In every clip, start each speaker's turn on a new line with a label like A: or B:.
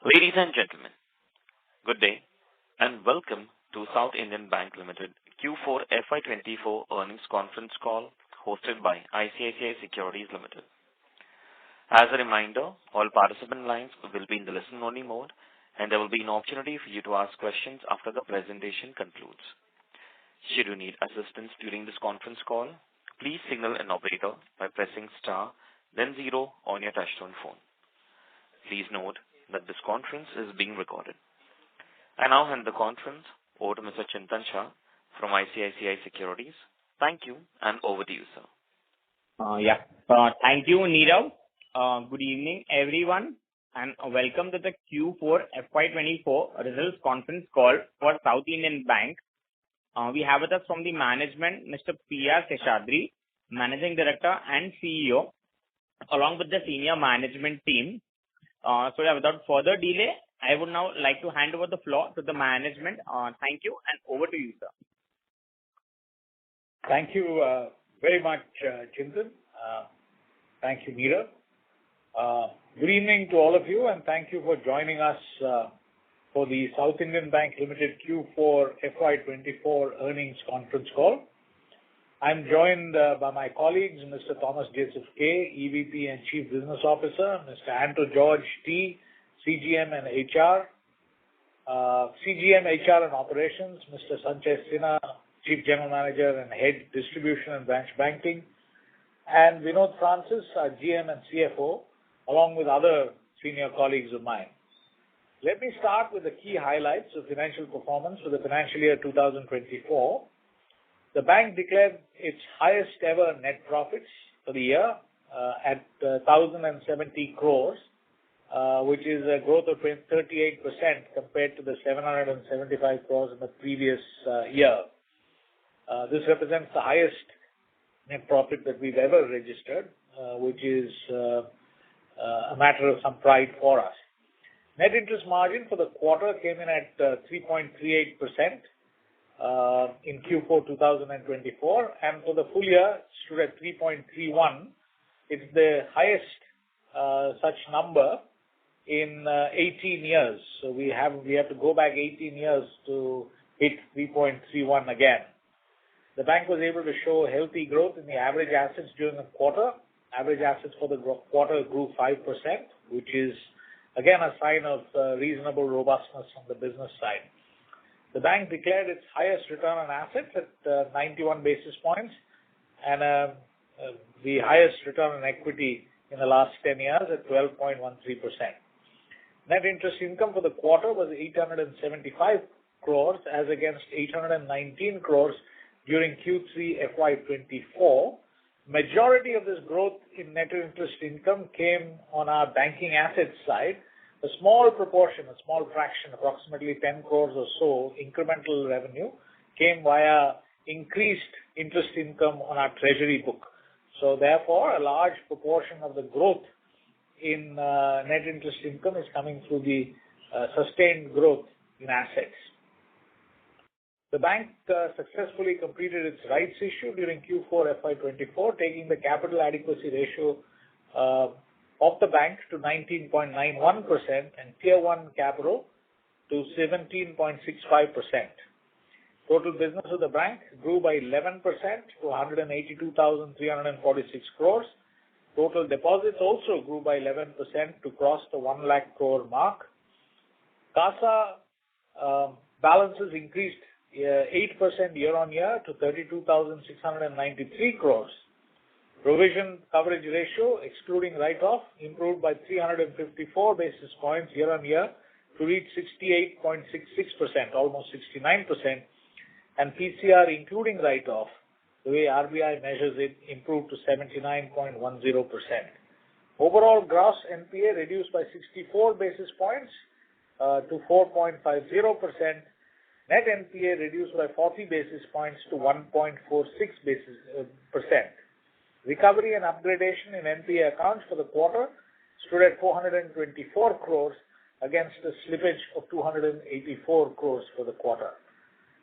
A: Ladies and gentlemen, good day and welcome to South Indian Bank Limited Q4 FY24 earnings conference call hosted by ICICI Securities Limited. As a reminder, all participant lines will be in the listen-only mode and there will be an opportunity for you to ask questions after the presentation concludes. Should you need assistance during this conference call, please signal an operator by pressing star, then 0 on your touchtone phone. Please note that this conference is being recorded. I now hand the conference over to Mr. Chintan Shah from ICICI Securities. Thank you, and over to you, sir.
B: Thank you, Nirav. Good evening, everyone, and welcome to the Q4 FY24 results conference call for South Indian Bank. We have with us from the management, Mr. P.R. Seshadri, Managing Director and CEO, along with the senior management team. Without further delay, I would now like to hand over the floor to the management. Thank you, and over to you, sir.
C: Thank you very much, Chintan. Thank you, Nirav. Good evening to all of you, and thank you for joining us for the South Indian Bank Limited Q4 FY24 earnings conference call. I'm joined by my colleagues, Mr. Thomas Joseph K, EVP and Chief Business Officer, Mr. Anto George T, CGM and HR, CGM, HR and Operations, Mr. Sanchay Sinha, Chief General Manager and Head Distribution and Branch Banking, and Vinod Francis, our GM and CFO, along with other senior colleagues of mine. Let me start with the key highlights of financial performance for the financial year 2024. The bank declared its highest ever net profits for the year at 1,070 crores, which is a growth of 38% compared to the 775 crores in the previous year. This represents the highest net profit that we've ever registered, which is a matter of some pride for us. Net interest margin for the quarter came in at 3.38%. In Q4 2024, and for the full year stood at 3.31. It's the highest such number in 18 years. So we have to go back 18 years to hit 3.31 again. The bank was able to show healthy growth in the average assets during the quarter. Average assets for the quarter grew 5%, which is again a sign of reasonable robustness on the business side. The bank declared its highest return on assets at 91 basis points and the highest return on equity in the last 10 years at 12.13%. Net interest income for the quarter was 875 crores as against 819 crores during Q3 FY24. Majority of this growth in net interest income came on our banking assets side. A small proportion, a small fraction, approximately 10 crores or so, incremental revenue came via increased interest income on our treasury book. So therefore, a large proportion of the growth in net interest income is coming through the sustained growth in assets. The bank successfully completed its rights issue during Q4 FY24, taking the capital adequacy ratio of the bank to 19.91% and Tier 1 capital to 17.65%. Total business of the bank grew by 11% to 182,346 crores. Total deposits also grew by 11% to cross the 1 lakh crore mark. CASA balances increased 8% year on year to 32,693 crores. Provision coverage ratio, excluding write-off, improved by 354 basis points year on year to reach 68.66%, almost 69%, and PCR, including write-off, the way RBI measures it, improved to 79.10%. Overall gross NPA reduced by 64 basis points to 4.50%. Net NPA reduced by 40 basis points to 1.46%. Recovery and upgradation in NPA accounts for the quarter stood at 424 crores against a slippage of 284 crores for the quarter.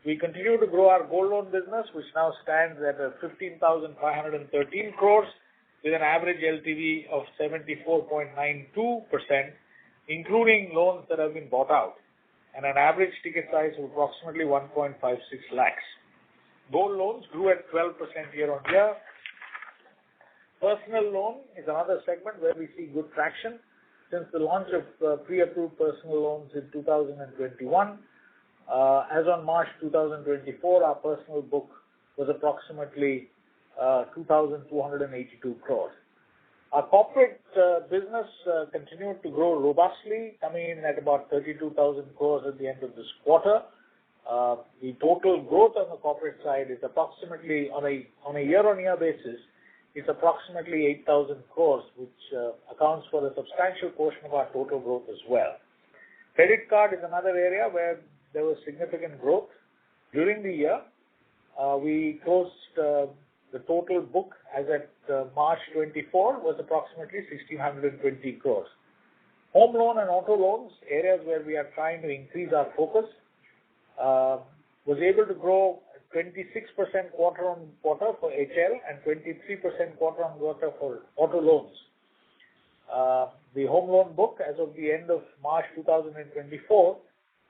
C: We continue to grow our gold loan business, which now stands at 15,513 crores with an average LTV of 74.92% including loans that have been bought out, and an average ticket size of approximately 1.56 lakhs. Gold loans grew at 12% year-on-year. Personal loan is another segment where we see good traction. Since the launch of pre-approved personal loans in 2021, as on March 2024, our personal book was approximately 2,282 crores. Our corporate business continued to grow robustly, coming in at about 32,000 crores at the end of this quarter. The total growth on the corporate side is approximately, on a year-on-year basis, it's approximately 8,000 crores, which accounts for a substantial portion of our total growth as well. Credit card is another area where there was significant growth. During the year, we closed the total book as at March 24 was approximately 1,620 crores. Home loan and auto loans, areas where we are trying to increase our focus, was able to grow 26% quarter-on-quarter for HL and 23% quarter-on-quarter for auto loans. The home loan book as of the end of March 2024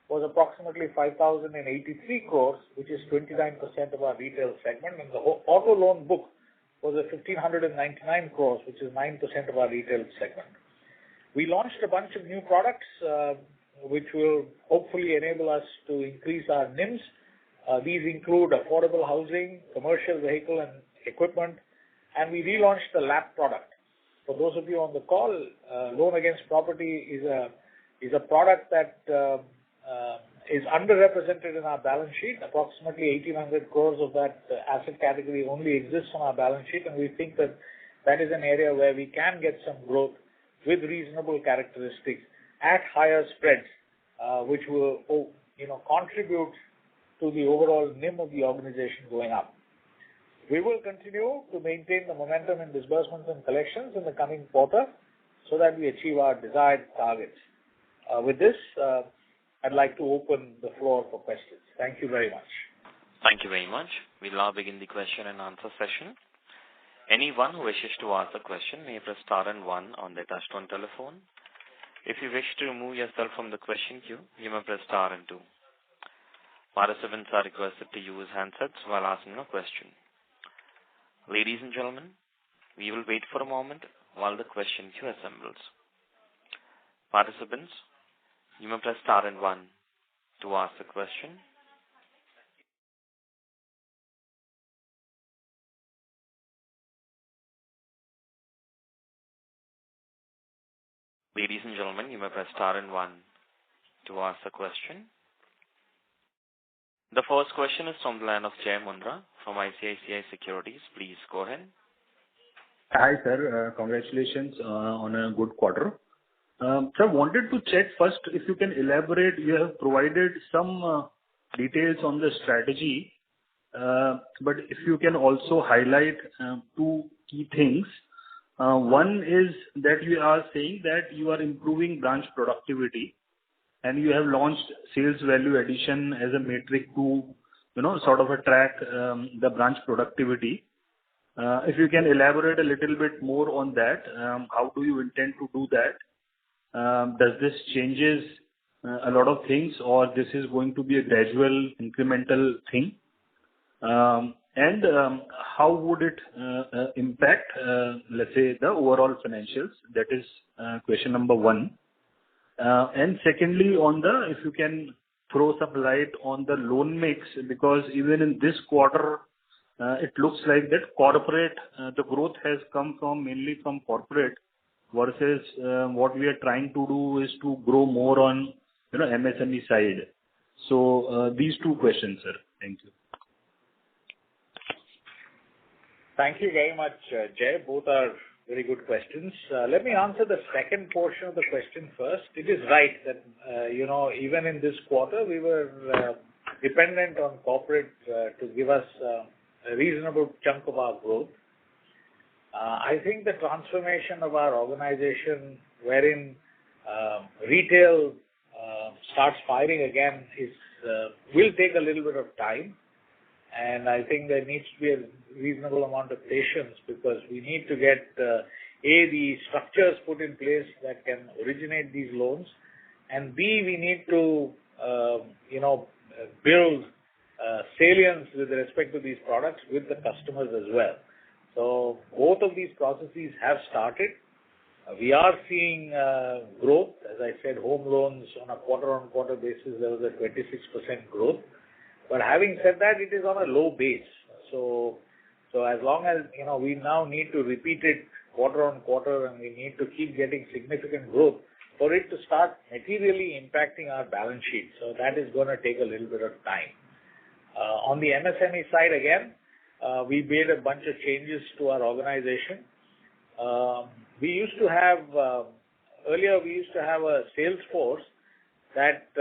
C: was approximately 5,083 crores, which is 29% of our retail segment, and the auto loan book was at 1,599 crores, which is 9% of our retail segment. We launched a bunch of new products, which will hopefully enable us to increase our NIMs. These include affordable housing, commercial vehicle and equipment, and we relaunched the LAP product. For those of you on the call, loan against property is a product that is underrepresented in our balance sheet. Approximately 1,800 crores of that asset category only exists on our balance sheet, and we think that that is an area where we can get some growth with reasonable characteristics at higher spreads, which will contribute to the overall NIM of the organization going up. We will continue to maintain the momentum in disbursements and collections in the coming quarter so that we achieve our desired targets. With this, I'd like to open the floor for questions. Thank you very much.
A: Thank you very much. We'll now begin the question and answer session. Anyone who wishes to ask a question may press star and one on their touchtone telephone. If you wish to remove yourself from the question queue, you may press star and two. Participants are requested to use handsets while asking a question. Ladies and gentlemen, we will wait for a moment while the question queue assembles. Participants, you may press star and one to ask a question. Ladies and gentlemen, you may press star and one to ask a question. The first question is from the line of Jay Mundra from ICICI Securities. Please go ahead.
D: Hi, sir. Congratulations on a good quarter. Sir, wanted to check first if you can elaborate. You have provided some details on the strategy, but if you can also highlight two key things. One is that you are saying that you are improving branch productivity, and you have launched sales value addition as a metric to, sort of track the branch productivity. If you can elaborate a little bit more on that, how do you intend to do that? Does this changes a lot of things, or this is going to be a gradual incremental thing? And how would it impact, let's say, the overall financials? That is question number one. And secondly, if you can throw some light on the loan mix, because even in this quarter, it looks like that corporate, the growth has come mainly from corporate, versus what we are trying to do is to grow more on MSME side. So these two questions, sir. Thank you.
C: Thank you very much, Jay. Both are very good questions. Let me answer the second portion of the question first. It is right that, even in this quarter, we were dependent on corporate to give us a reasonable chunk of our growth. I think the transformation of our organization, wherein retail starts firing again, will take a little bit of time. And I think there needs to be a reasonable amount of patience, because we need to get A, the structures put in place that can originate these loans, and B, we need to, build salience with respect to these products with the customers as well. So both of these processes have started. We are seeing growth. As I said, home loans on a quarter-on-quarter basis, there was a 26% growth. But having said that, it is on a low base. So as long as, we now need to repeat it quarter-on-quarter, and we need to keep getting significant growth for it to start materially impacting our balance sheet. So that is going to take a little bit of time. On the MSME side, again, we made a bunch of changes to our organization. Earlier we used to have a sales force that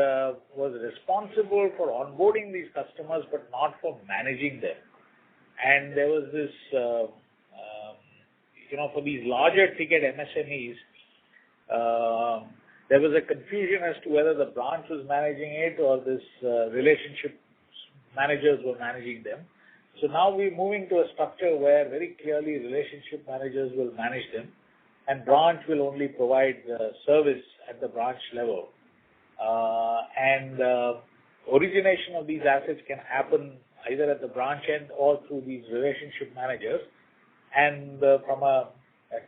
C: was responsible for onboarding these customers but not for managing them. And there was this, for these larger ticket MSMEs, there was a confusion as to whether the branch was managing it or this relationship managers were managing them. So now we're moving to a structure where very clearly relationship managers will manage them and branch will only provide service at the branch level. Origination of these assets can happen either at the branch end or through these relationship managers. And from a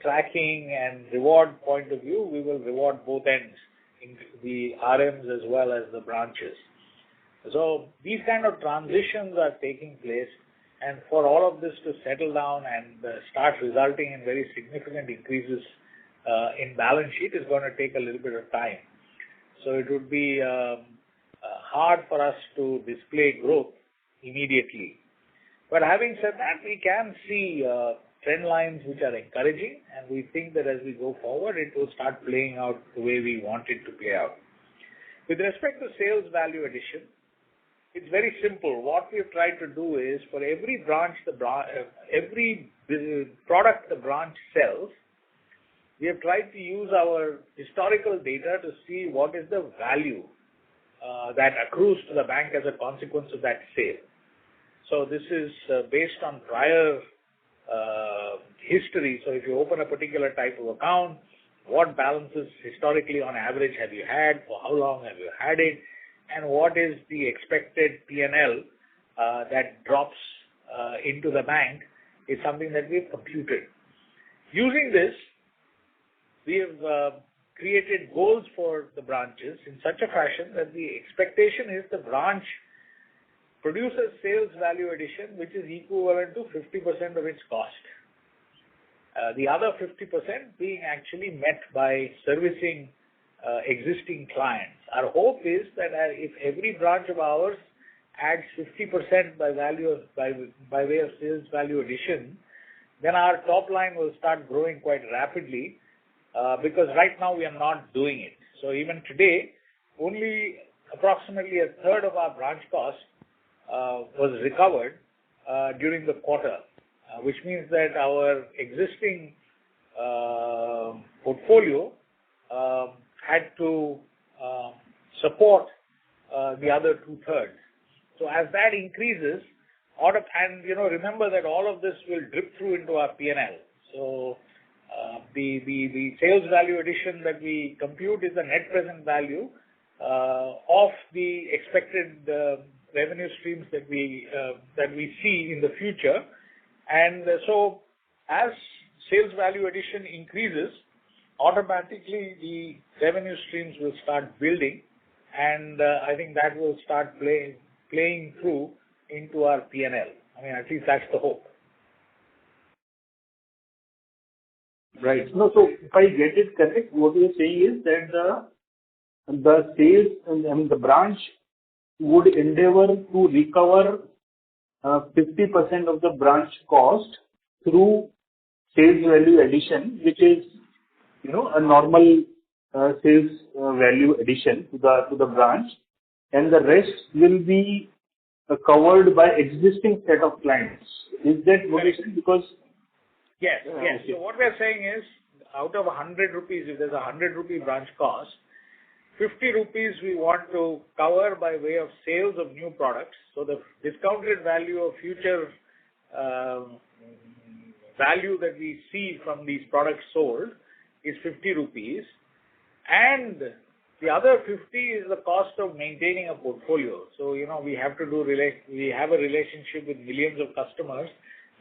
C: tracking and reward point of view, we will reward both ends, the RMs as well as the branches. So these kind of transitions are taking place, and for all of this to settle down and start resulting in very significant increases in balance sheet is going to take a little bit of time. So it would be hard for us to display growth immediately. But having said that, we can see trend lines which are encouraging, and we think that as we go forward, it will start playing out the way we want it to play out. With respect to sales value addition, it's very simple. What we've tried to do is for every every product the branch sells, we have tried to use our historical data to see what is the value that accrues to the bank as a consequence of that sale. So this is based on prior history. So if you open a particular type of account, what balances historically on average have you had, for how long have you had it, and what is the expected P&L that drops into the bank is something that we've computed. Using this, we have created goals for the branches in such a fashion that the expectation is the branch produces sales value addition which is equivalent to 50% of its cost. The other 50% being actually met by servicing existing clients. Our hope is that if every branch of ours adds 50% by way of sales value addition, then our top line will start growing quite rapidly because right now we are not doing it. So even today, only approximately a third of our branch cost was recovered during the quarter, which means that our existing portfolio had to support the other 2/3. So as that increases, and remember that all of this will drip through into our P&L. So the sales value addition that we compute is the net present value of the expected revenue streams that we see in the future. And so as sales value addition increases, automatically the revenue streams will start building, and I think that will start playing through into our P&L. I mean, at least that's the hope.
D: Right. No, so if I get it correct, what you're saying is that the sales, the branch would endeavor to recover 50% of the branch cost through sales value addition, which is a normal sales value addition to the branch, and the rest will be covered by existing set of clients. Is that what you said? Because
C: yes.
D: Okay.
C: So what we are saying is, out of 100 rupees, if there's a 100 rupee branch cost, 50 rupees we want to cover by way of sales of new products. So the discounted value of future value that we see from these products sold is 50 rupees, and the other 50 is the cost of maintaining a portfolio. So, we have a relationship with millions of customers.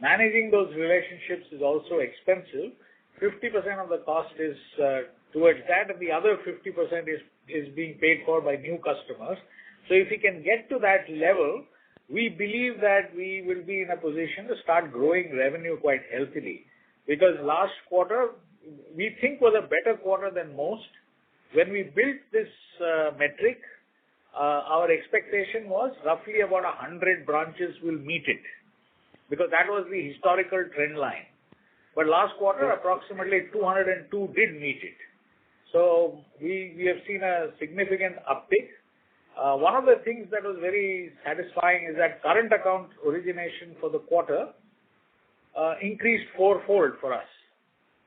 C: Managing those relationships is also expensive. 50% of the cost is towards that, and the other 50% is being paid for by new customers. So if we can get to that level, we believe that we will be in a position to start growing revenue quite healthily. Because last quarter, we think was a better quarter than most. When we built this metric, our expectation was roughly about 100 branches will meet it, because that was the historical trend line. But last quarter, approximately 202 did meet it. So we have seen a significant uptick. One of the things that was very satisfying is that current account origination for the quarter increased fourfold for us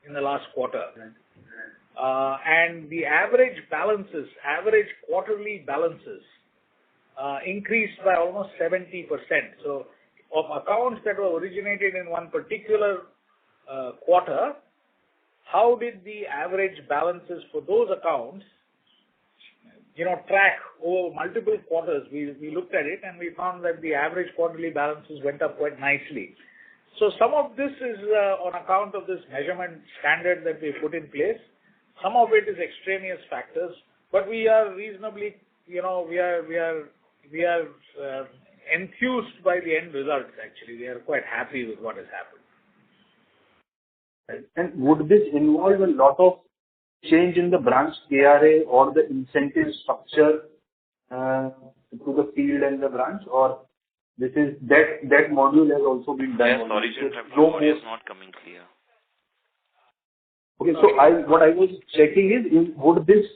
C: in the last quarter. And the average quarterly balances increased by almost 70%. So of accounts that were originated in one particular quarter, how did the average balances for those accounts track over multiple quarters? We looked at it and we found that the average quarterly balances went up quite nicely. So some of this is on account of this measurement standard that we put in place. Some of it is extraneous factors, but we are reasonably, we are enthused by the end results. Actually, we are quite happy with what has happened.
D: And would this involve a lot of change in the branch KRA or the incentive structure to the field and the branch, or this is that module has also been done?
A: Yes, sorry to interrupt. Your audio is not coming clear.
D: Okay, so what I was checking is would this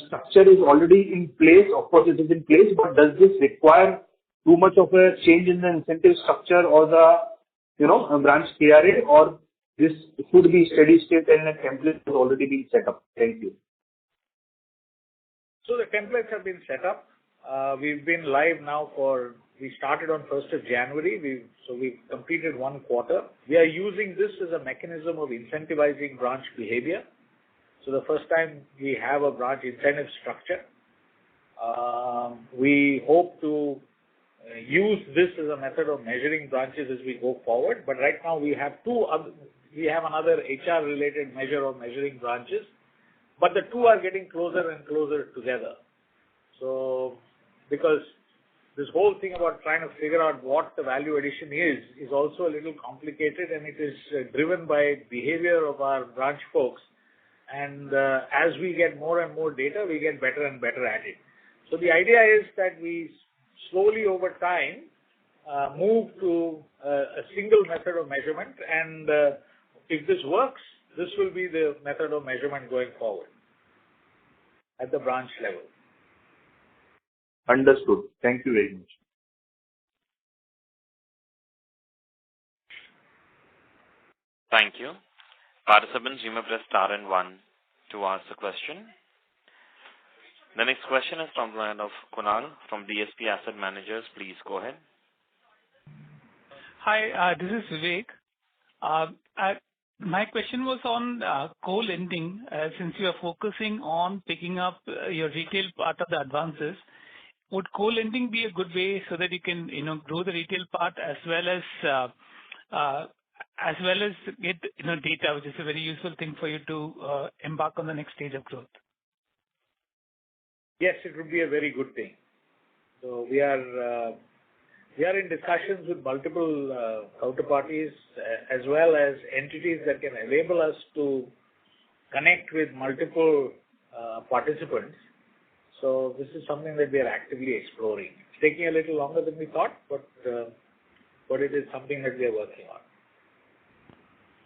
D: structure is already in place? Of course, it is in place, but does this require too much of a change in the incentive structure or the branch KRA, or this should be steady state and a template has already been set up? Thank you.
C: So the templates have been set up. We've been live now we started on 1st of January. We've completed one quarter. We are using this as a mechanism of incentivizing branch behavior. So the first time we have a branch incentive structure. We hope to use this as a method of measuring branches as we go forward. But right now we have another HR-related measure of measuring branches, but the two are getting closer and closer together. So, because this whole thing about trying to figure out what the value addition is also a little complicated, and it is driven by behavior of our branch folks. And as we get more and more data, we get better and better at it. So the idea is that we slowly over time move to a single method of measurement, and if this works, this will be the method of measurement going forward at the branch level.
D: Understood. Thank you very much.
A: Thank you. Participants, you may press star and 1 to ask the question. The next question is from the line of Kunal from DSP Asset Managers. Please go ahead.
E: Hi, this is Vivek. My question was on co-lending. Since you are focusing on picking up your retail part of the advances, would co-lending be a good way so that you can grow the retail part as well as get data, which is a very useful thing for you to embark on the next stage of growth?
C: Yes, it would be a very good thing. So we are in discussions with multiple counterparties as well as entities that can enable us to connect with multiple participants. So this is something that we are actively exploring. It's taking a little longer than we thought, but it is something that we are working on.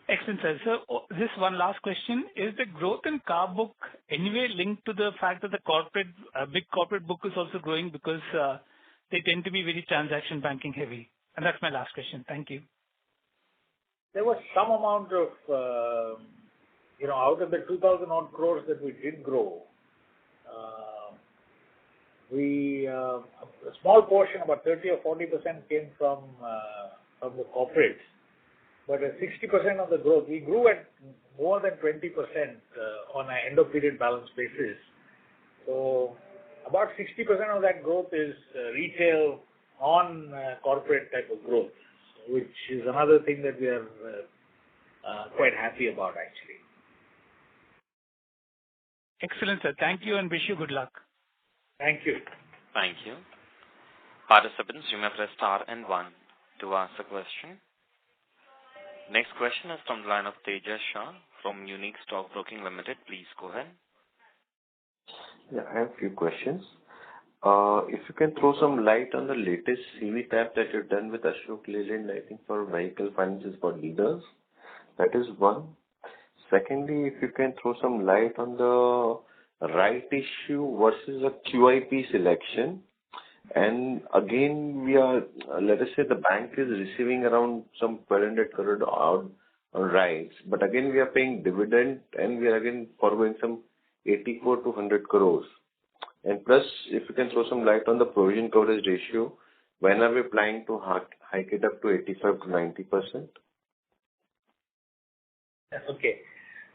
E: Excellent, sir. So this one last question. Is the growth in car book anyway linked to the fact that the big corporate book is also growing because they tend to be very transaction banking heavy? And that's my last question. Thank you.
C: There was some amount of, out of the 2,000 odd crores that we did grow, a small portion, about 30 or 40% came from the corporates. but 60% of the growth, we grew at more than 20% on an end of period balance basis. So about 60% of that growth is retail on corporate type of growth, which is another thing that we are quite happy about actually.
E: Excellent, sir. Thank you and wish you good luck.
C: Thank you.
A: Thank you. Participants, you may press star and 1 to ask a question. Next question is from the line of Tejas Shah from Unique Stockbroking Limited. Please go ahead.
F: Yeah, I have a few questions. If you can throw some light on the latest CV tab that you've done with Ashok Leyland, I think for vehicle finances for dealers. That is one. Secondly, if you can throw some light on the right issue versus a QIP selection. And again, we are, let us say the bank is receiving around some 1,200 crore odd on rights, but again we are paying dividend and we are again forwarding some 84 to 100 crores. And plus, if you can throw some light on the provision coverage ratio, when are we planning to hike it up to 85 to 90%?
C: Okay.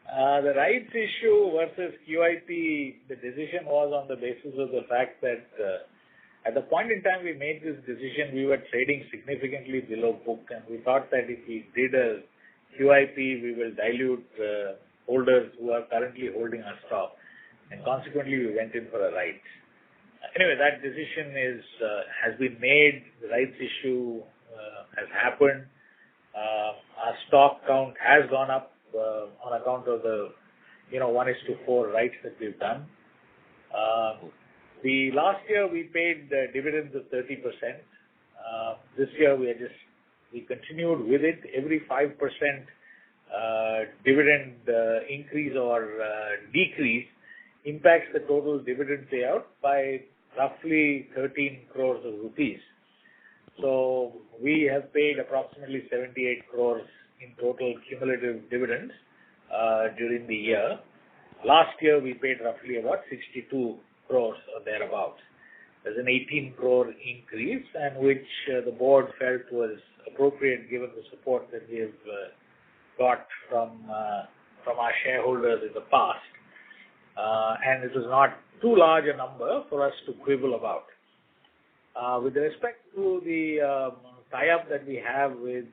C: The rights issue versus QIP, the decision was on the basis of the fact that at the point in time we made this decision, we were trading significantly below book, and we thought that if we did a QIP, we will dilute holders who are currently holding our stock, and consequently we went in for a rights. Anyway, that decision has been made. The rights issue has happened. Our stock count has gone up on account of the 1:4 rights that we've done. The last year we paid dividends of 30%. This year we continued with it. Every 5% dividend increase or decrease impacts the total dividend payout by roughly 13 crores of rupees. So we have paid approximately 78 crores in total cumulative dividends during the year. Last year we paid roughly about 62 crores or thereabouts. There's an 18 crore increase, and which the board felt was appropriate given the support that we have got from our shareholders in the past. And it was not too large a number for us to quibble about. With respect to the tie-up that we have with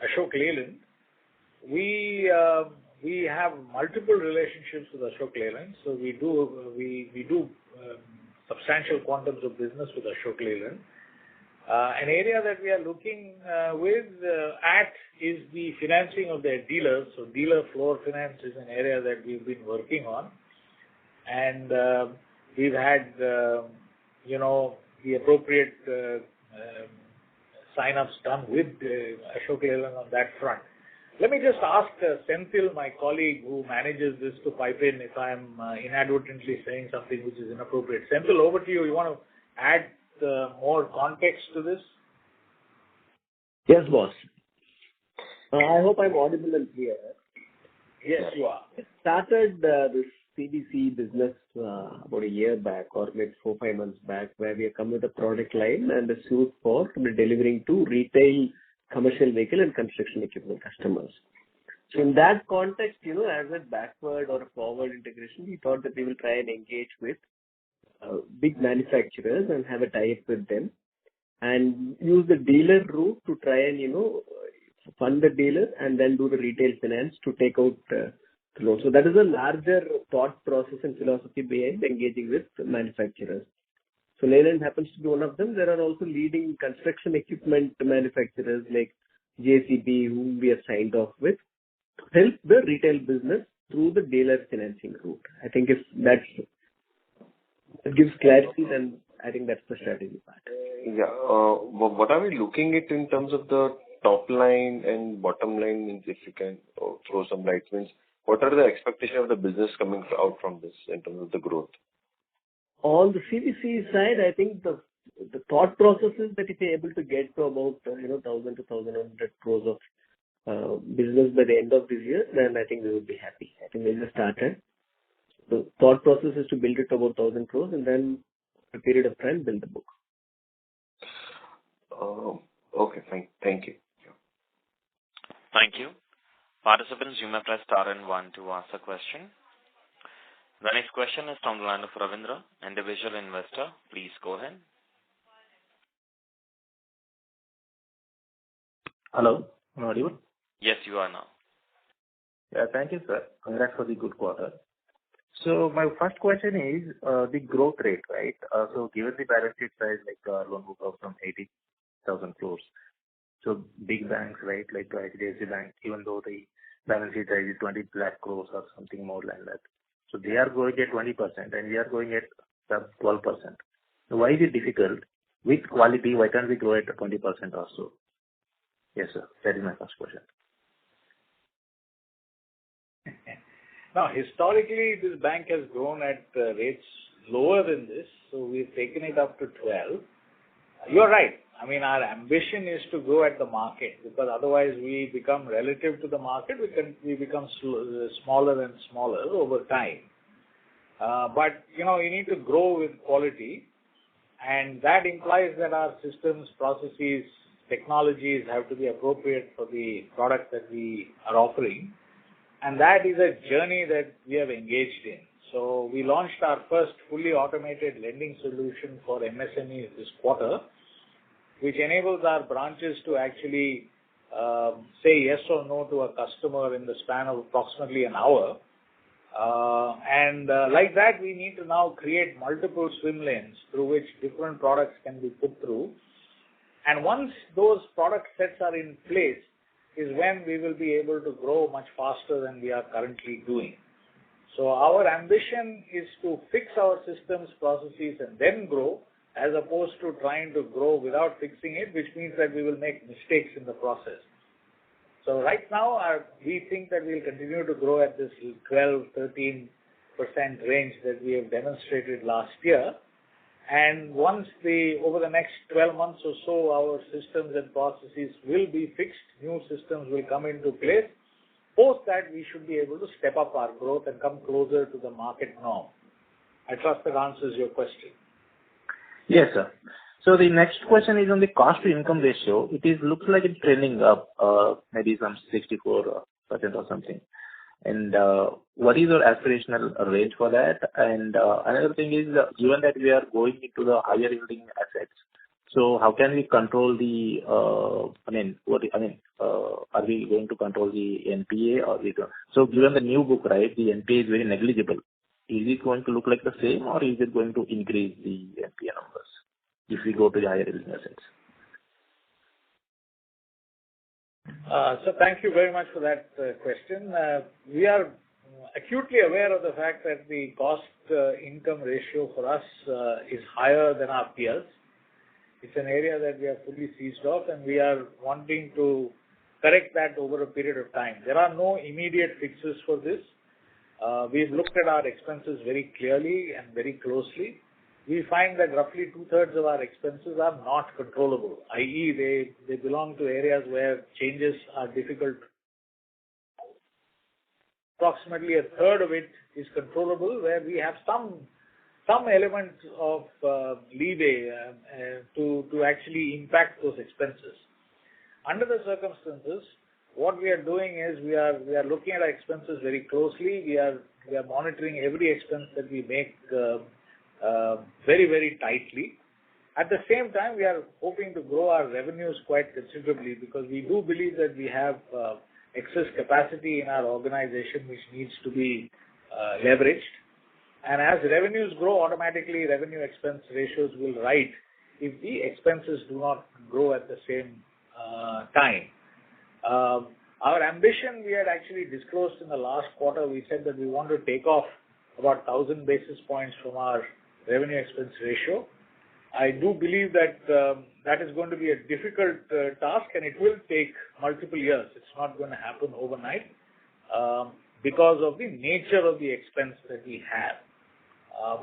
C: Ashok Leyland, we have multiple relationships with Ashok Leyland, so we do substantial quantums of business with Ashok Leyland. An area that we are looking at is the financing of their dealers. So dealer floor finance is an area that we've been working on, and we've had the appropriate sign-ups done with Ashok Leyland on that front. Let me just ask Senthil, my colleague who manages this, to pipe in if I'm inadvertently saying something which is inappropriate. Senthil, over to you. You want to add more context to this?
G: Yes, boss. I hope I'm audible and clear.
C: Yes, you are.
G: We started this CBC business about a year back, or maybe 4-5 months back, where we have come with a product line and a suite for delivering to retail, commercial vehicle and construction equipment customers. So in that context, as a backward or a forward integration, we thought that we will try and engage with big manufacturers and have a tie-up with them and use the dealer route to try and, fund the dealer and then do the retail finance to take out the loan. So that is a larger thought process and philosophy behind engaging with manufacturers. So Leyland happens to be one of them. There are also leading construction equipment manufacturers like JCB, whom we have signed off with, to help the retail business through the dealer financing route. I think if that gives clarity, then I think that's the strategy part.
F: Yeah. What are we looking at in terms of the top line and bottom line? Means if you can throw some light, means what are the expectations of the business coming out from this in terms of the growth?
G: On the CBC side, I think the thought process is that if you're able to get to about 1,000 to 1,100 crores of business by the end of this year, then I think we would be happy. I think we just started. The thought process is to build it to about 1,000 crores and then a period of time build the book.
F: Okay, fine. Thank you.
A: Thank you. Participants, you may press star and one to ask a question. The next question is from the line of Ravindra, individual investor. Please go ahead.
H: Hello, am I audible?
A: Yes, you are now.
H: Yeah, thank you, sir. Congrats for the good quarter. So my first question is the growth rate, right? So given the balance sheet size, like loan book of some 80,000 crores, so big banks, right, like HDFC Bank, even though the balance sheet size is 20 lakh crores or something more than that, so they are growing at 20% and we are growing at 12%. So why is it difficult? With quality, why can't we grow at 20% also? Yes, sir. That is my first question.
C: Now, historically, this bank has grown at rates lower than this, so we've taken it up to 12. You're right. I mean, our ambition is to grow at the market, because otherwise we become relative to the market, we become smaller and smaller over time. But, you need to grow with quality, and that implies that our systems, processes, technologies have to be appropriate for the product that we are offering. And that is a journey that we have engaged in. So we launched our first fully automated lending solution for MSMEs this quarter, which enables our branches to actually say yes or no to a customer in the span of approximately an hour. Like that, we need to now create multiple swim lanes through which different products can be put through. And once those product sets are in place, is when we will be able to grow much faster than we are currently doing. So our ambition is to fix our systems, processes, and then grow, as opposed to trying to grow without fixing it, which means that we will make mistakes in the process. So right now, we think that we'll continue to grow at this 12-13% range that we have demonstrated last year. And once over the next 12 months or so, our systems and processes will be fixed, new systems will come into place. Post that, we should be able to step up our growth and come closer to the market norm. I trust that answers your question.
H: Yes, sir. So the next question is on the cost to income ratio. Looks like it's trending up, maybe some 64% or something. And what is your aspirational range for that? And another thing is, given that we are going into the higher yielding assets, so how can we control the? Are we going to control the NPA or so? Given the new book, right, the NPA is very negligible. Is it going to look like the same, or is it going to increase the NPA numbers if we go to the higher yielding assets?
C: So thank you very much for that question. We are acutely aware of the fact that the cost-income ratio for us is higher than our peers. It's an area that we are fully seized of, and we are wanting to correct that over a period of time. There are no immediate fixes for this. We've looked at our expenses very clearly and very closely. We find that roughly 2/3 of our expenses are not controllable, i.e. they belong to areas where changes are difficult. Approximately 1/3 of it is controllable, where we have some element of leeway to actually impact those expenses. Under the circumstances, what we are doing is we are looking at our expenses very closely. We are monitoring every expense that we make very, very tightly. At the same time, we are hoping to grow our revenues quite considerably, because we do believe that we have excess capacity in our organization which needs to be leveraged. And as revenues grow, automatically revenue expense ratios will rise if the expenses do not grow at the same time. Our ambition, we had actually disclosed in the last quarter. We said that we want to take off about 1,000 basis points from our revenue expense ratio. I do believe that that is going to be a difficult task, and it will take multiple years. It's not going to happen overnight because of the nature of the expense that we have.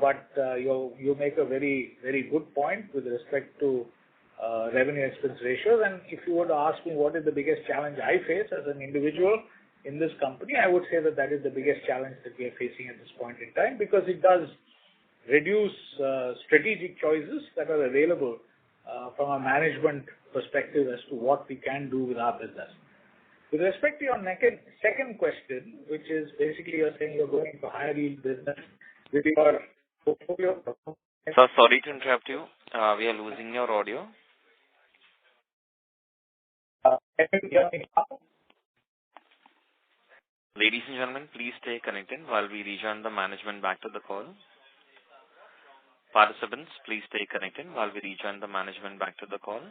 C: But you make a very, very good point with respect to revenue expense ratios. And if you were to ask me what is the biggest challenge I face as an individual in this company, I would say that is the biggest challenge that we are facing at this point in time, because it does reduce strategic choices that are available from a management perspective as to what we can do with our business. With respect to your second question, which is basically you're saying you're going to higher yield business with your portfolio.
A: Sir, sorry to interrupt you. We are losing your audio.
C: Can you hear me now?
A: Ladies and gentlemen, please stay connected while we rejoin the management back to the call. Participants, please stay connected while we rejoin the management back to the call.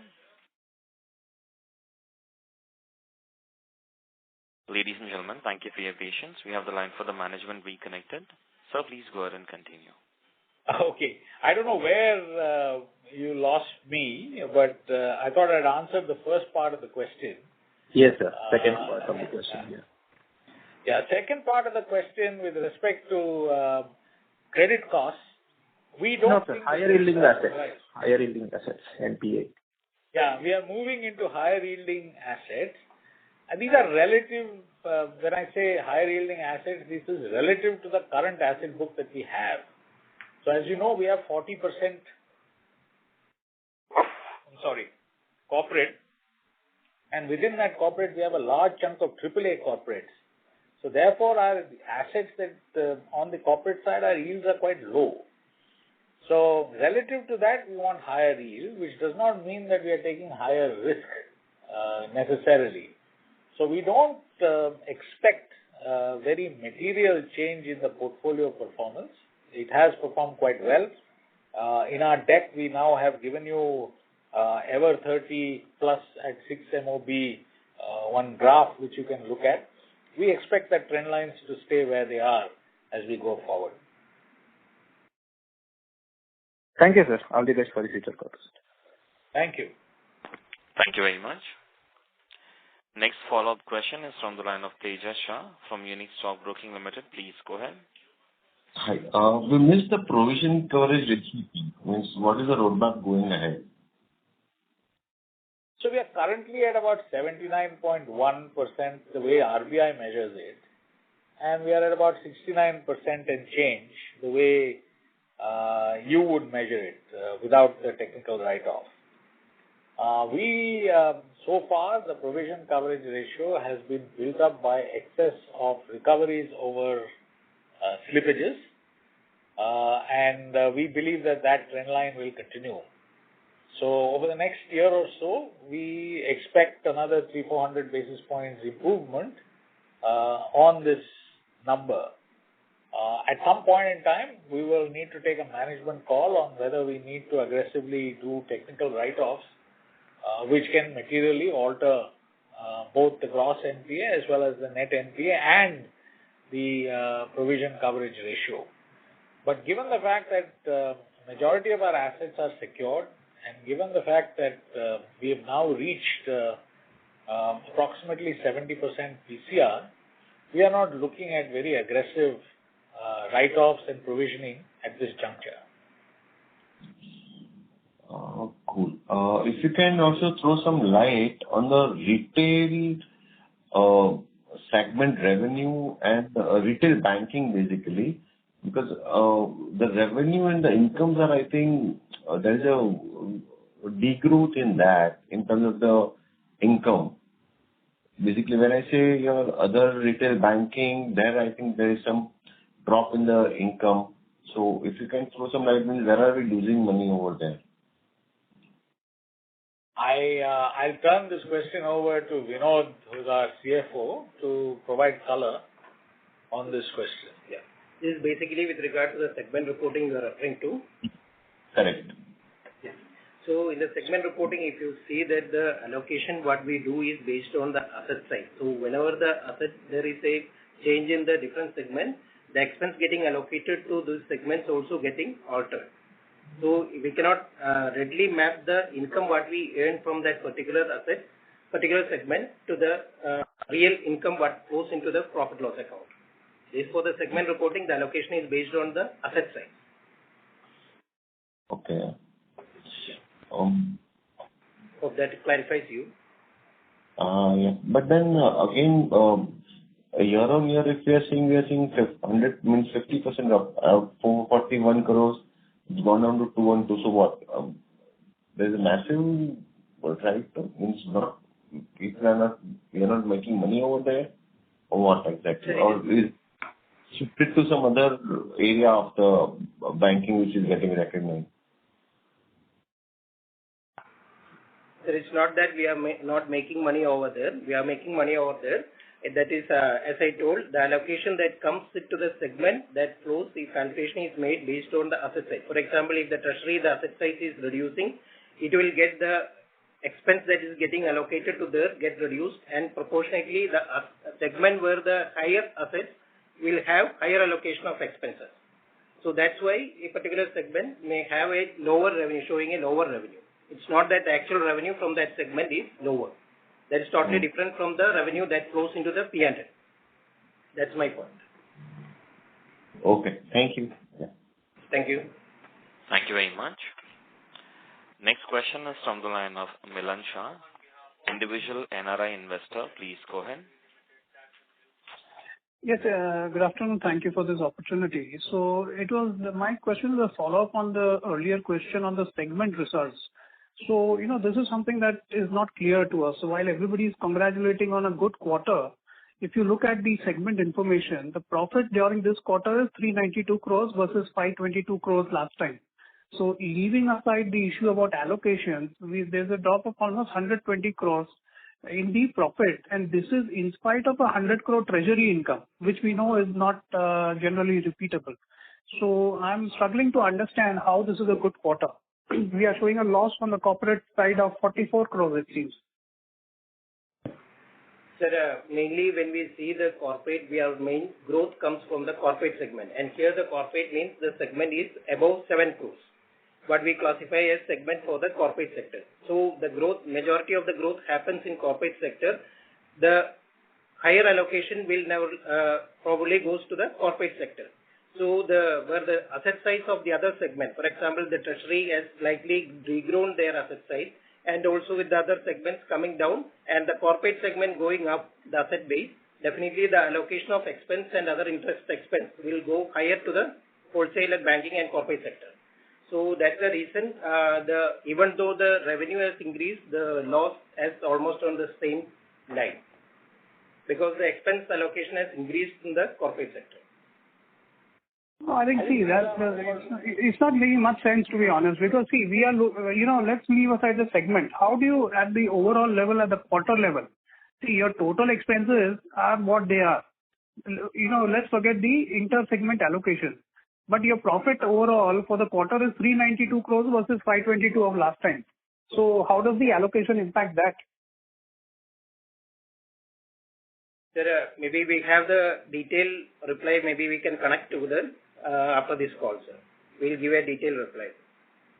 A: Ladies and gentlemen, thank you for your patience. We have the line for the management reconnected. Sir, please go ahead and continue.
C: Okay. I don't know where you lost me, but I thought I'd answered the first part of the question.
H: Yes, sir. Second part of the question, yeah.
C: Yeah, second part of the question with respect to credit costs, we don't
H: No, sir.
C: think
H: Higher yielding assets.
C: Right.
H: Higher yielding assets, NPA.
C: Yeah, we are moving into higher yielding assets. And these are relative, when I say higher yielding assets, this is relative to the current asset book that we have. So as you know, we have 40%, corporate. And within that corporate, we have a large chunk of AAA corporates. So therefore, our assets that on the corporate side, our yields are quite low. So relative to that, we want higher yield, which does not mean that we are taking higher risk necessarily. So we don't expect very material change in the portfolio performance. It has performed quite well. In our deck, we now have given you ever 30 plus at 6 MOB, one graph which you can look at. We expect that trend lines to stay where they are as we go forward.
H: Thank you, sir. All the best for the future quarters.
C: Thank you.
A: Thank you very much. Next follow-up question is from the line of Tejas Shah from Unique Stockbroking Limited. Please go ahead.
F: Hi. We missed the provision coverage ratio. Means what is the roadmap going ahead?
C: So we are currently at about 79.1% the way RBI measures it. And we are at about 69% and change the way you would measure it without the technical write-off. So far, the provision coverage ratio has been built up by excess of recoveries over slippages. And we believe that trend line will continue. So over the next year or so, we expect another 300-400 basis points improvement on this number. At some point in time, we will need to take a management call on whether we need to aggressively do technical write-offs, which can materially alter both the gross NPA as well as the net NPA and the provision coverage ratio. But given the fact that majority of our assets are secured, and given the fact that we have now reached approximately 70% PCR, we are not looking at very aggressive write-offs and provisioning at this juncture.
F: Cool. If you can also throw some light on the retail segment revenue and retail banking basically, because the revenue and the incomes are, I think, there is a degrowth in that in terms of the income. Basically, when I say your other retail banking, there I think there is some drop in the income. So if you can throw some light, where are we losing money over there?
C: I'll turn this question over to Vinod, who is our CFO, to provide color on this question.
I: Yeah. This is basically with regard to the segment reporting you are referring to.
F: Correct.
I: Yeah. So in the segment reporting, if you see that the allocation, what we do is based on the asset side. So whenever the asset, there is a change in the different segment, the expense getting allocated to those segments also getting altered. So we cannot readily map the income what we earn from that particular asset, particular segment to the real income what goes into the profit loss account. Therefore, the segment reporting, the allocation is based on the asset side.
F: Okay.
I: Hope that clarifies you.
F: Yeah. But then again, year on year, if we are seeing 100 means 50% of 441 crores, it's gone down to 212. So what? There's a massive right means not if we are not making money over there, or what exactly? Or is shifted to some other area of the banking which is getting recognized?
I: So it's not that we are not making money over there. We are making money over there. That is, as I told, the allocation that comes into the segment that flows, the calculation is made based on the asset side. For example, if the treasury, the asset size is reducing, it will get the expense that is getting allocated to there get reduced, and proportionately the segment where the higher assets will have higher allocation of expenses. So that's why a particular segment may have a lower revenue, showing a lower revenue. It's not that the actual revenue from that segment is lower. That is totally different from the revenue that flows into the P&L. That's my point.
F: Okay. Thank you. Yeah.
I: Thank you.
A: Thank you very much. Next question is from the line of Milan Shah, individual NRI investor. Please go ahead.
J: Yes, good afternoon. Thank you for this opportunity. So my question is a follow-up on the earlier question on the segment results. So, this is something that is not clear to us. So while everybody is congratulating on a good quarter, if you look at the segment information, the profit during this quarter is 392 crores versus 522 crores last time. So leaving aside the issue about allocation, there's a drop of almost 120 crores in the profit, and this is in spite of 100 crore treasury income, which we know is not generally repeatable. So I'm struggling to understand how this is a good quarter. We are showing a loss on the corporate side of 44 crores, it seems.
I: Sir, mainly when we see the corporate, our main growth comes from the corporate segment. And here the corporate means the segment is above 7 crores. What we classify as segment for the corporate sector. So the growth, majority of the growth happens in corporate sector. The higher allocation will never probably goes to the corporate sector. So where the asset size of the other segment, for example, the treasury has slightly regrown their asset size, and also with the other segments coming down and the corporate segment going up, the asset base, definitely the allocation of expense and other interest expense will go higher to the wholesale and banking and corporate sector. So that's the reason, even though the revenue has increased, the loss is almost on the same line, because the expense allocation has increased in the corporate sector.
J: No, I think, it's not making much sense, to be honest, because we are, let's leave aside the segment. How do you, at the overall level, at the quarter level, your total expenses are what they are. Let's forget the inter-segment allocation. But your profit overall for the quarter is 392 crores versus 522 of last time. So how does the allocation impact that?
I: Sir, maybe we have the detailed reply. Maybe we can connect together after this call, sir. We'll give a detailed reply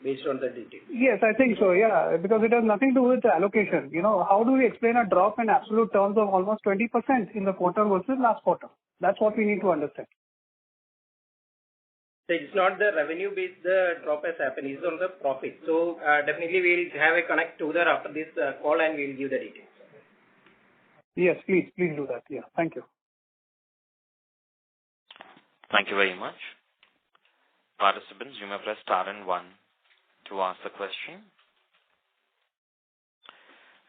I: based on the details.
J: Yes, I think so, yeah, because it has nothing to do with the allocation. How do we explain a drop in absolute terms of almost 20% in the quarter versus last quarter? That's what we need to understand.
I: So it's not the revenue based the drop has happened, it's on the profit. So definitely we'll have a connect together after this call and we'll give the details.
J: Yes, please do that. Yeah, thank you.
A: Thank you very much. Participants, you may press star and 1 to ask the question.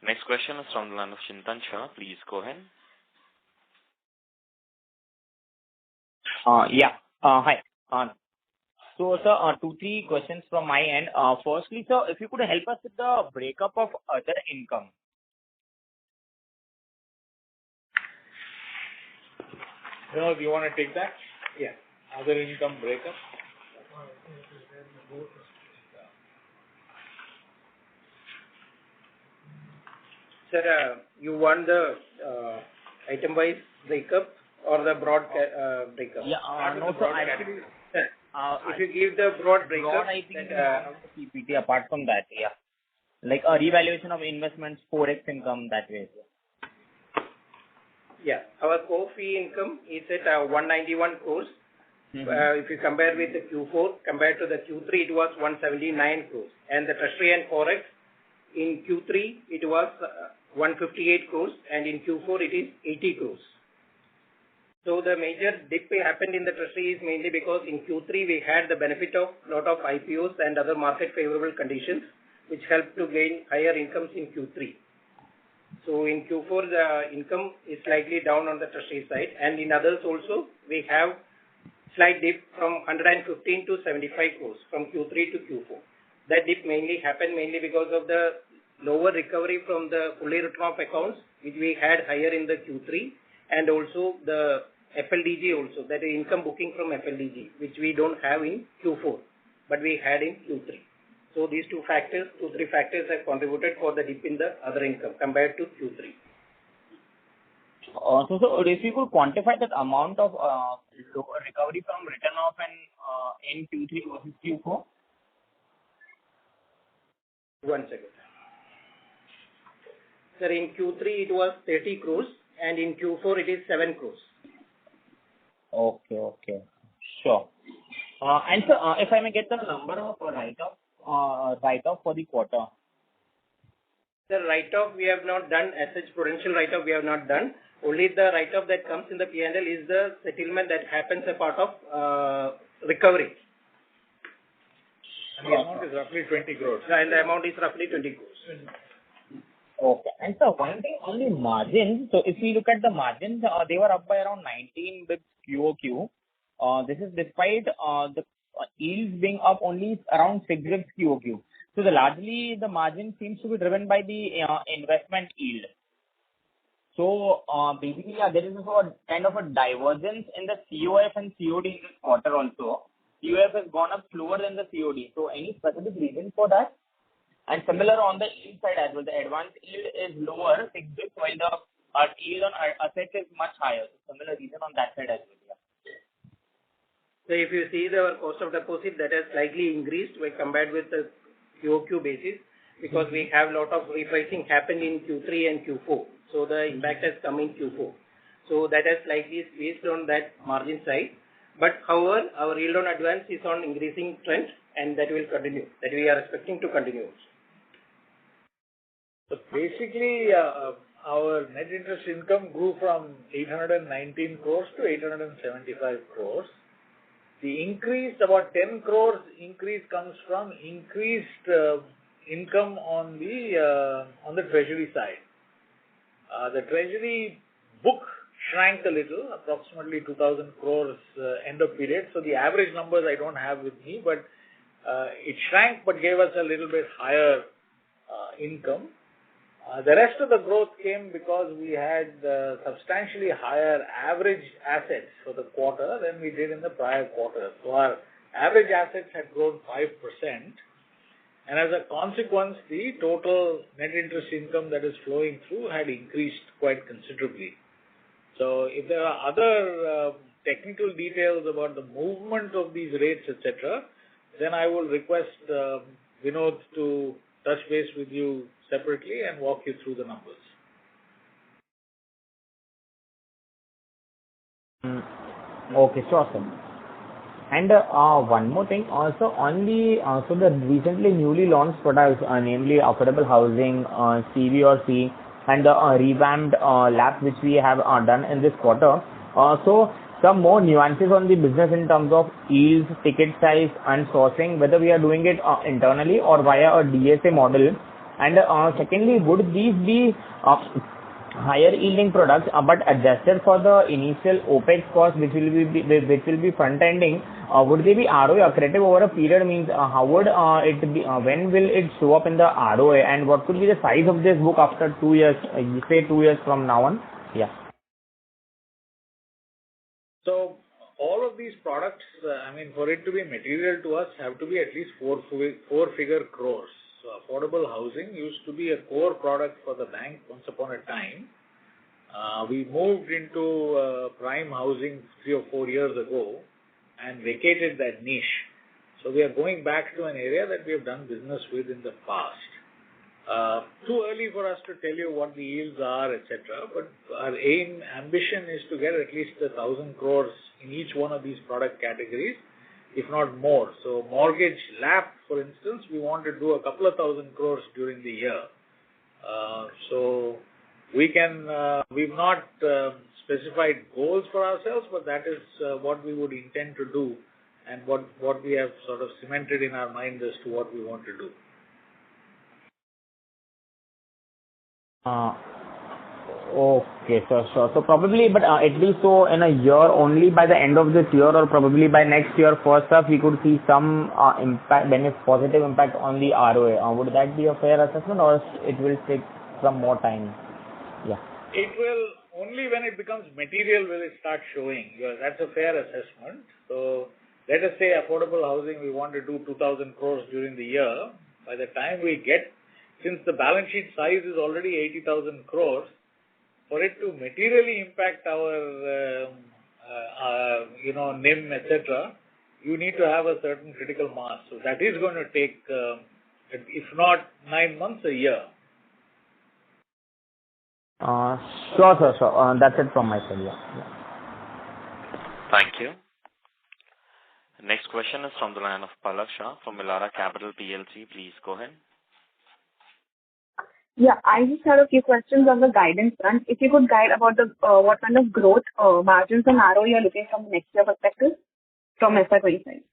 A: Next question is from the line of Chintan Shah. Please go ahead.
B: Hi. So, sir, 2-3 questions from my end. Firstly, sir, if you could help us with the breakup of other income.
C: Do you want to take that? Yeah. Other income breakup.
I: Sir, you want the item-wise breakup or the broad breakup?
B: Yeah, no, sir, actually,
I: if you give the broad breakup,
B: broad, I think PPT apart from that, yeah. Like a revaluation of investments, forex income, that way.
I: Yeah, our core fee income is at 191 crores. If you compare with the Q4, compared to the Q3, it was 179 crores. And the treasury and forex, in Q3, it was 158 crores, and in Q4, it is 80 crores. So the major dip happened in the treasury is mainly because in Q3, we had the benefit of lot of IPOs and other market favorable conditions, which helped to gain higher incomes in Q3. So in Q4, the income is slightly down on the treasury side, and in others also, we have slight dip from 115 to 75 crores from Q3 to Q4. That dip mainly happened because of the lower recovery from the fully written off accounts, which we had higher in the Q3, and also the FLDG also, that is income booking from FLDG, which we don't have in Q4, but we had in Q3. So these three factors have contributed for the dip in the other income compared to Q3.
B: So if you could quantify that amount of recovery from written off and in Q3 versus Q4?
I: One second. Sir, in Q3 it was 30 crores and in Q4 it is 7 crores.
B: Okay. Sure. And so if I may get the number of write-off for the quarter.
I: The write-off we have not done, as such prudential write-off we have not done. Only the write-off that comes in the P&L is the settlement that happens a part of recovery.
C: And the amount is roughly 20 crores.
I: And the amount is roughly 20 crores.
B: Okay. And so one thing on the margins. So if we look at the margins, they were up by around 19 bits QOQ. This is despite the yields being up only around 6 bits QOQ. So largely the margin seems to be driven by the investment yield. So basically, there is a kind of a divergence in the COF and COD in this quarter also. COF has gone up slower than the COD. So any specific reason for that? And similar on the yield side as well, the advance yield is lower, 6 bits, while the yield on assets is much higher. So similar reason on that side as well. Yeah.
I: So if you see the cost of deposit, that has slightly increased when compared with the QOQ basis, because we have a lot of repricing happened in Q3 and Q4. So the impact has come in Q4. So that has slightly squeezed on that margin side. But however, our yield on advance is on increasing trend, and that will continue. That we are expecting to continue.
C: So basically, our net interest income grew from 819 crores to 875 crores. The increase, about 10 crores increase, comes from increased income on the treasury side. The treasury book shrank a little, approximately 2,000 crores end of period. So the average numbers I don't have with me, but it shrank but gave us a little bit higher income. The rest of the growth came because we had substantially higher average assets for the quarter than we did in the prior quarter. So our average assets had grown 5%. And as a consequence, the total net interest income that is flowing through had increased quite considerably. So if there are other technical details about the movement of these rates, etc., then I will request Vinod to touch base with you separately and walk you through the numbers.
B: Okay, sure, sir. And one more thing also on the the recently newly launched products, namely affordable housing, CV or C, and the revamped lab which we have done in this quarter. So some more nuances on the business in terms of yields, ticket size, and sourcing, whether we are doing it internally or via a DSA model. And secondly, would these be higher yielding products, but adjusted for the initial OPEX cost, which will be front ending? Would they be ROA accretive over a period? Means how would it be? When will it show up in the ROA? And what could be the size of this book after 2 years? Say 2 years from now on. Yeah.
C: So all of these products, for it to be material to us, have to be at least four-figure crores. So affordable housing used to be a core product for the bank once upon a time. We moved into prime housing 3 or 4 years ago and vacated that niche. So we are going back to an area that we have done business with in the past. Too early for us to tell you what the yields are, etc. But our ambition is to get at least 1,000 crores in each one of these product categories, if not more. So mortgage LAP, for instance, we want to do a couple of 1,000 crores during the year. So we've not specified goals for ourselves, but that is what we would intend to do, and what we have sort of cemented in our mind as to what we want to do.
B: Okay, sure. So probably, but it will show in a year only by the end of this year, or probably by next year first half, we could see some positive impact on the ROA. Would that be a fair assessment, or it will take some more time? Yeah.
C: It will only when it becomes material will it start showing. That's a fair assessment. So let us say affordable housing, we want to do 2,000 crores during the year. By the time we get, since the balance sheet size is already 80,000 crores, for it to materially impact our, NIM, etc., you need to have a certain critical mass. So that is going to take, if not 9 months, a year.
B: Sure, sir. That's it from my side. Yeah.
A: Thank you. Next question is from the line of Palak Shah from Elara Capital PLC. Please go ahead.
K: Yeah, I just had a few questions on the guidance front. If you could guide about the what kind of growth, margins and ROE you're looking from the next year perspective from FY25.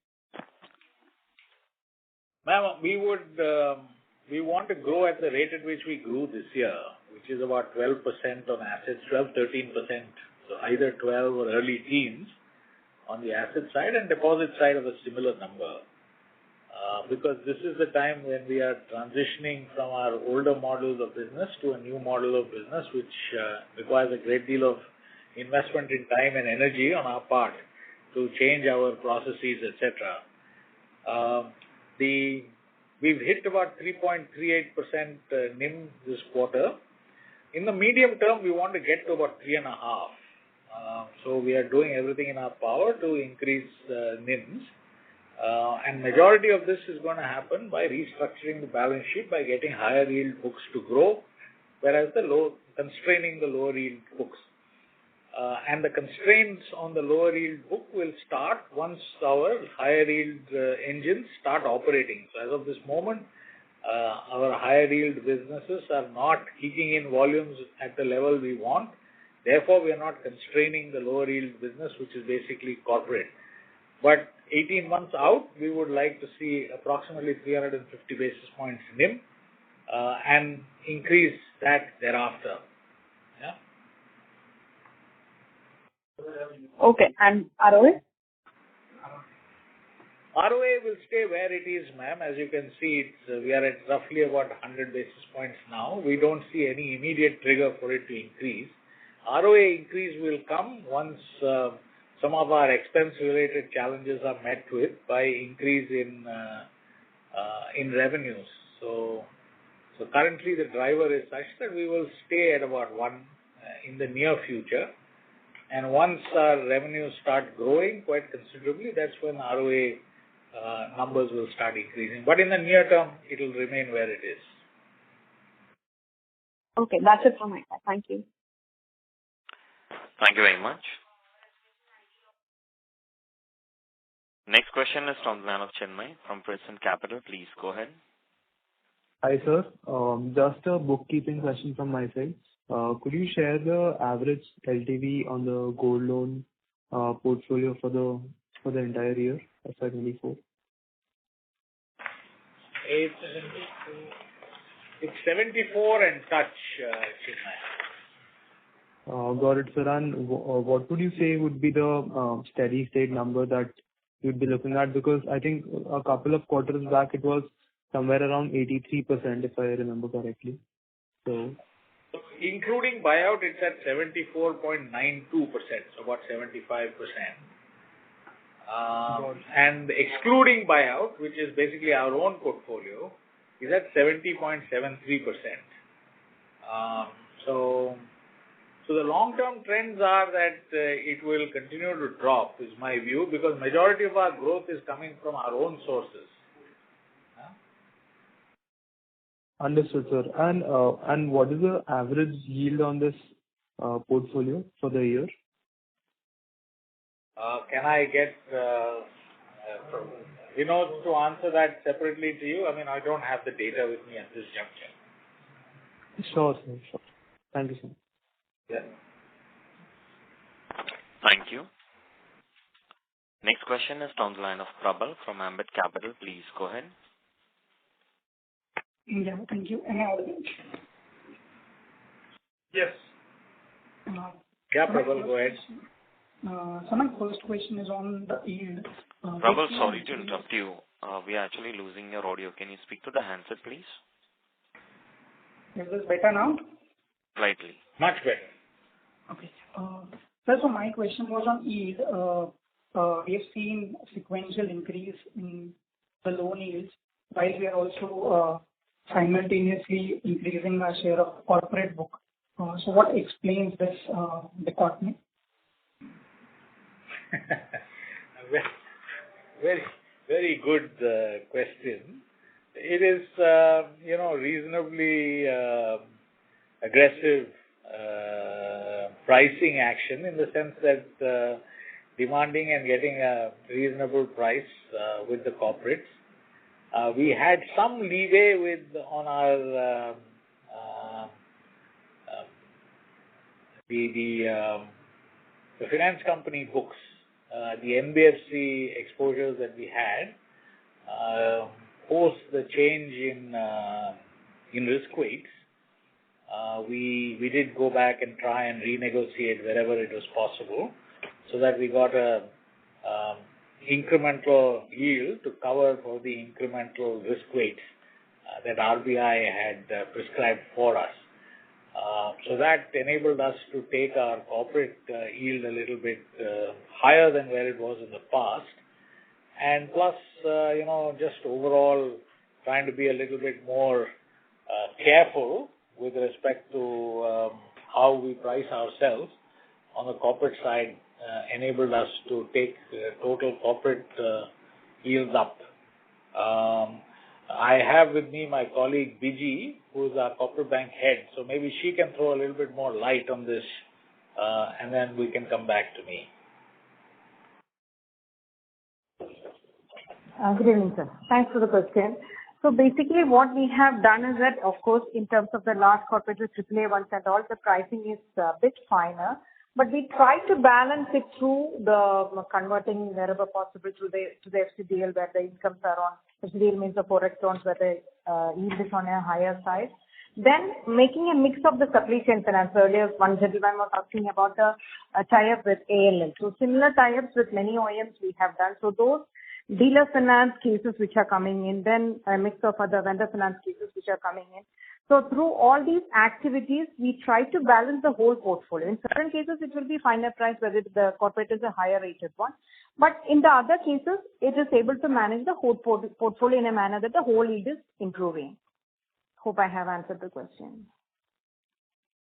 C: Ma'am, we want to grow at the rate at which we grew this year, which is about 12% on assets, 12-13%. So either 12 or early teens on the asset side, and deposit side of a similar number. Because this is the time when we are transitioning from our older models of business to a new model of business, which requires a great deal of investment in time and energy on our part to change our processes, etc. We've hit about 3.38% NIM this quarter. In the medium term, we want to get to about 3.5%. So we are doing everything in our power to increase NIMs. And majority of this is going to happen by restructuring the balance sheet, by getting higher yield books to grow, whereas constraining the lower yield books. And the constraints on the lower yield book will start once our higher yield engines start operating. So as of this moment, our higher yield businesses are not kicking in volumes at the level we want. Therefore, we are not constraining the lower yield business, which is basically corporate. But 18 months out, we would like to see approximately 350 basis points NIM and increase that thereafter. Yeah.
K: Okay, and ROA?
C: ROA will stay where it is, ma'am. As you can see, we are at roughly about 100 basis points now. We don't see any immediate trigger for it to increase. ROA increase will come once some of our expense-related challenges are met with by increase in revenues. So currently the driver is such that we will stay at about 1 in the near future. And once our revenues start growing quite considerably, that's when ROA numbers will start increasing. But in the near term, it will remain where it is.
K: Okay, that's it from my side. Thank you.
A: Thank you very much. Next question is from the line of Chinmay from Prescient Capital. Please go ahead.
L: Hi, sir. Just a bookkeeping question from my side. Could you share the average LTV on the gold loan portfolio for the entire year, FY24?
C: It's 74 and touch, Chinmay.
L: Got it, sir. And what would you say would be the steady state number that you'd be looking at? Because I think a couple of quarters back it was somewhere around 83%, if I remember correctly. So
C: including buyout, it's at 74.92%, so about 75%. And excluding buyout, which is basically our own portfolio, is at 70.73%. So the long-term trends are that it will continue to drop, is my view, because majority of our growth is coming from our own sources.
L: Understood, sir. And what is the average yield on this portfolio for the year?
C: Can I get Vinod to answer that separately to you? I mean, I don't have the data with me at this juncture.
L: Sure, sir. Sure. Thank you, sir.
C: Yeah.
A: Thank you. Next question is on the line of Prabal from Ambit Capital. Please go ahead.
J: Yeah, thank you. Am I audible?
C: Yes. Yeah, Prabal, go ahead.
J: So my first question is on the yield.
A: Prabal, sorry to interrupt you. We are actually losing your audio. Can you speak to the handset, please?
J: Is this better now?
A: Slightly.
C: Much better.
J: Okay. Sir, so my question was on yield. We have seen sequential increase in the loan yields, while we are also simultaneously increasing our share of corporate book. So what explains this dichotomy?
C: Very good question. It is, reasonably aggressive pricing action, in the sense that demanding and getting a reasonable price with the corporates. We had some leeway on our the finance company books, the NBFC exposures that we had, post the change in risk weights. We did go back and try and renegotiate wherever it was possible, so that we got a incremental yield to cover for the incremental risk weights that RBI had prescribed for us. So that enabled us to take our corporate yield a little bit higher than where it was in the past. And plus, just overall trying to be a little bit more careful with respect to how we price ourselves on the corporate side, enabled us to take total corporate yields up. I have with me my colleague Biji, who is our corporate bank head, so maybe she can throw a little bit more light on this, and then we can come back to me.
M: Good evening, sir. Thanks for the question. So basically what we have done is that, of course, in terms of the large corporate AAA ones and all, the pricing is a bit finer. But we try to balance it through the converting wherever possible to the FCDL, where the incomes are on. FCDL means the forex loans where the yield is on a higher side. Then making a mix of the supply chain finance. Earlier, one gentleman was asking about the tie-up with ALL. So similar tie-ups with many OEMs we have done. So those dealer finance cases which are coming in, then a mix of other vendor finance cases which are coming in. So through all these activities, we try to balance the whole portfolio. In certain cases, it will be finer price, whether the corporate is a higher rated one. But in the other cases, it is able to manage the whole portfolio in a manner that the whole yield is improving. Hope I have answered the question.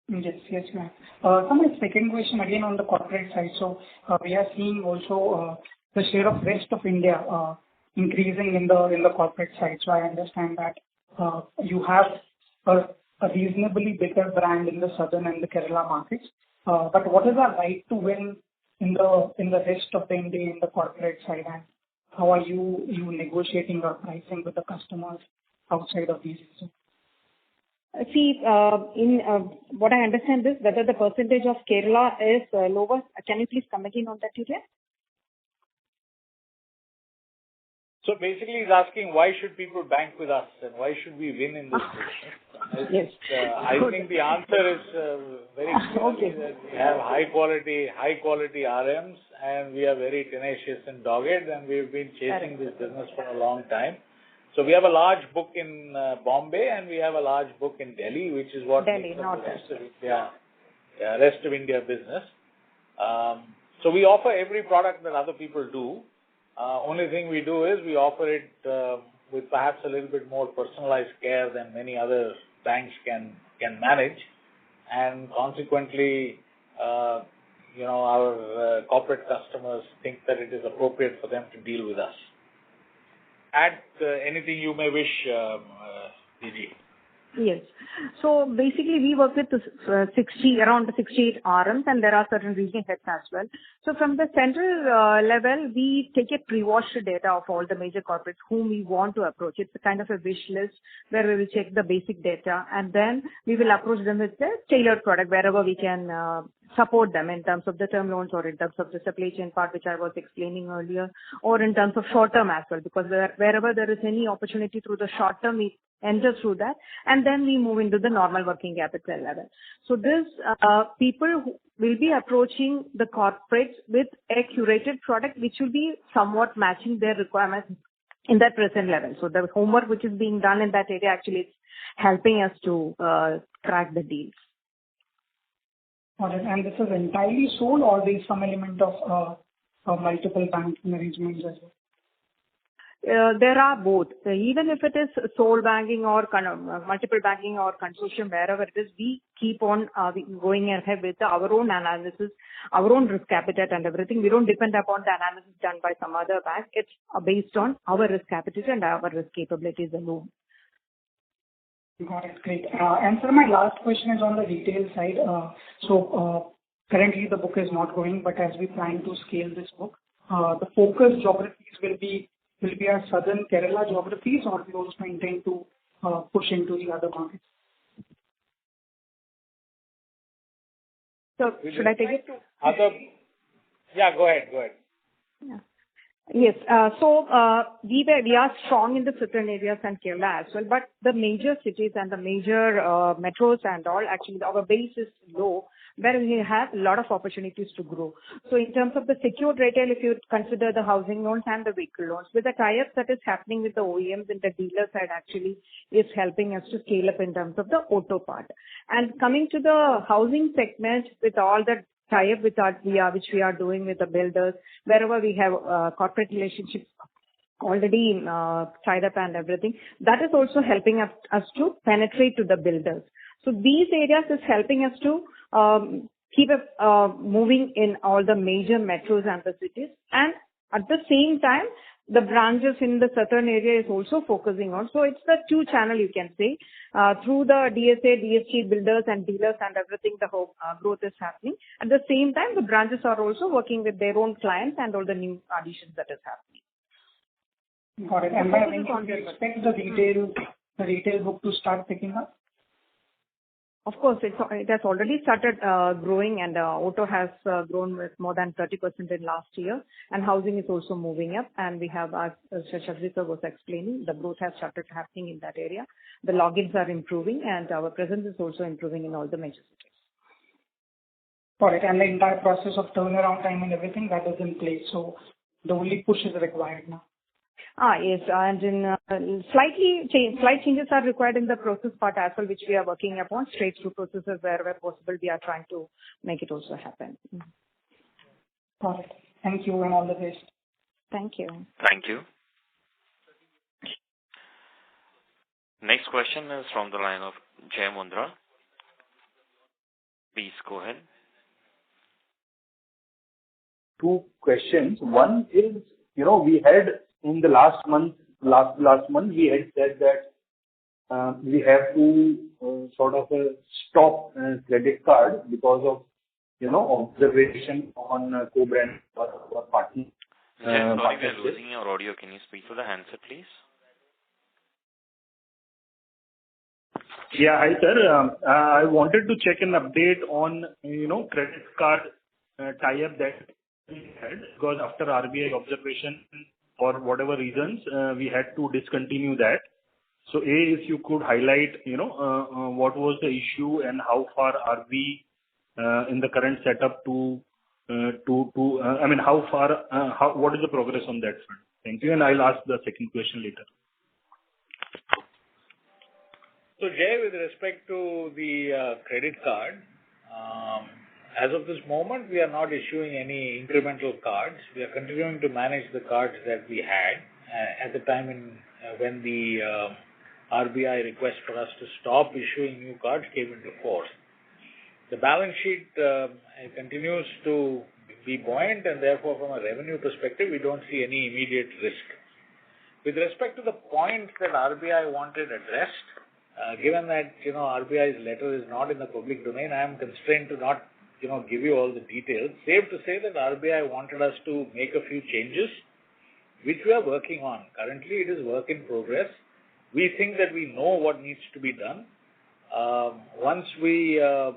J: Yes, ma'am. So my second question again on the corporate side. So we are seeing also the share of rest of India increasing in the corporate side. So I understand that you have a reasonably bigger brand in the southern and the Kerala markets. But what is our right to win in the rest of the India in the corporate side, and how are you negotiating or pricing with the customers outside of these regions?
M: See, in what I understand is whether the percentage of Kerala is lower. Can you please come again on that area?
C: So basically he's asking why should people bank with us and why should we win in this business?
M: Yes.
C: I think the answer is very clear. That we have high quality RMs, and we are very tenacious and dogged, and we've been chasing this business for a long time. So we have a large book in Bombay, and we have a large book in Delhi, which is what makes up the rest of India business. So we offer every product that other people do. Only thing we do is we offer it with perhaps a little bit more personalized care than many other banks can manage, and consequently, our corporate customers think that it is appropriate for them to deal with us. Add anything you may wish, DG.
M: Yes. So basically, we work with around 68 RMs, and there are certain regional heads as well. So from the central level, we take a pre-washed data of all the major corporates whom we want to approach. It's a kind of a wish list where we will check the basic data, and then we will approach them with a tailored product wherever we can support them in terms of the term loans or in terms of the supply chain part, which I was explaining earlier, or in terms of short term as well, because wherever there is any opportunity through the short term, we enter through that, and then we move into the normal working capital level. So this people who will be approaching the corporates with a curated product which will be somewhat matching their requirements in that present level. So the homework which is being done in that area actually is helping us to crack the deals.
J: Got it. And this is entirely sold, or there is some element of multiple banking arrangements as well?
M: There are both. Even if it is sole banking or multiple banking or consortium, wherever it is, we keep on going ahead with our own analysis, our own risk appetite and everything. We don't depend upon the analysis done by some other bank. It's based on our risk appetite and our risk capabilities alone.
J: Got it. Great. And sir, my last question is on the retail side. Currently the book is not growing, but as we plan to scale this book, the focus geographies will be our southern Kerala geographies, or we also intend to push into the other markets?
M: So should I take it?
C: Yeah, go ahead.
M: Yeah. Yes. We are strong in the certain areas and Kerala as well, but the major cities and the major metros and all, actually our base is low, where we have a lot of opportunities to grow. So in terms of the secured retail, if you consider the housing loans and the vehicle loans, with the tie-ups that is happening with the OEMs and the dealer side actually is helping us to scale up in terms of the auto part. And coming to the housing segment, with all the tie-up with which we are doing with the builders, wherever we have corporate relationships already tied up and everything, that is also helping us to penetrate to the builders. So these areas is helping us to keep moving in all the major metros and the cities, and at the same time the branches in the southern area is also focusing on. So it's the two channel, you can say, through the DSA, DSG builders and dealers and everything, the whole growth is happening. At the same time, the branches are also working with their own clients and all the new additions that is happening.
J: Got it. And when can we expect the retail book to start picking up?
M: Of course, it has already started growing, and auto has grown with more than 30% in last year, and housing is also moving up. And we have, as Shashri sir was explaining, the growth has started happening in that area. The logins are improving, and our presence is also improving in all the major cities.
J: Got it. And the entire process of turnaround time and everything, that is in place. So the only push is required now.
M: Yes, and in slight changes are required in the process part as well, which we are working upon. Straight through processes wherever possible, we are trying to make it also happen.
J: Got it. Thank you, and all the best.
M: Thank you.
A: Thank you. Next question is from the line of Jay Mundra. Please go ahead.
D: Two questions. One is, we had in the last month, we had said that we have to sort of stop credit card because of, observation on co-brand or partner.
A: Sorry, we are losing your audio. Can you speak to the handset, please?
D: Yeah, hi sir. I wanted to check an update on, credit card tie-up that we had, because after RBI observation, for whatever reasons, we had to discontinue that. So if you could highlight, what was the issue and how far are we in the current setup what is the progress on that front? Thank you, and I'll ask the second question later.
C: So Jay, with respect to the credit card, as of this moment, we are not issuing any incremental cards. We are continuing to manage the cards that we had at the time when the RBI request for us to stop issuing new cards came into force. The balance sheet continues to be buoyant, and therefore from a revenue perspective, we don't see any immediate risk. With respect to the points that RBI wanted addressed, given that RBI's letter is not in the public domain, I am constrained to not give you all the details. Safe to say that RBI wanted us to make a few changes, which we are working on. Currently, it is work in progress. We think that we know what needs to be done. Once we are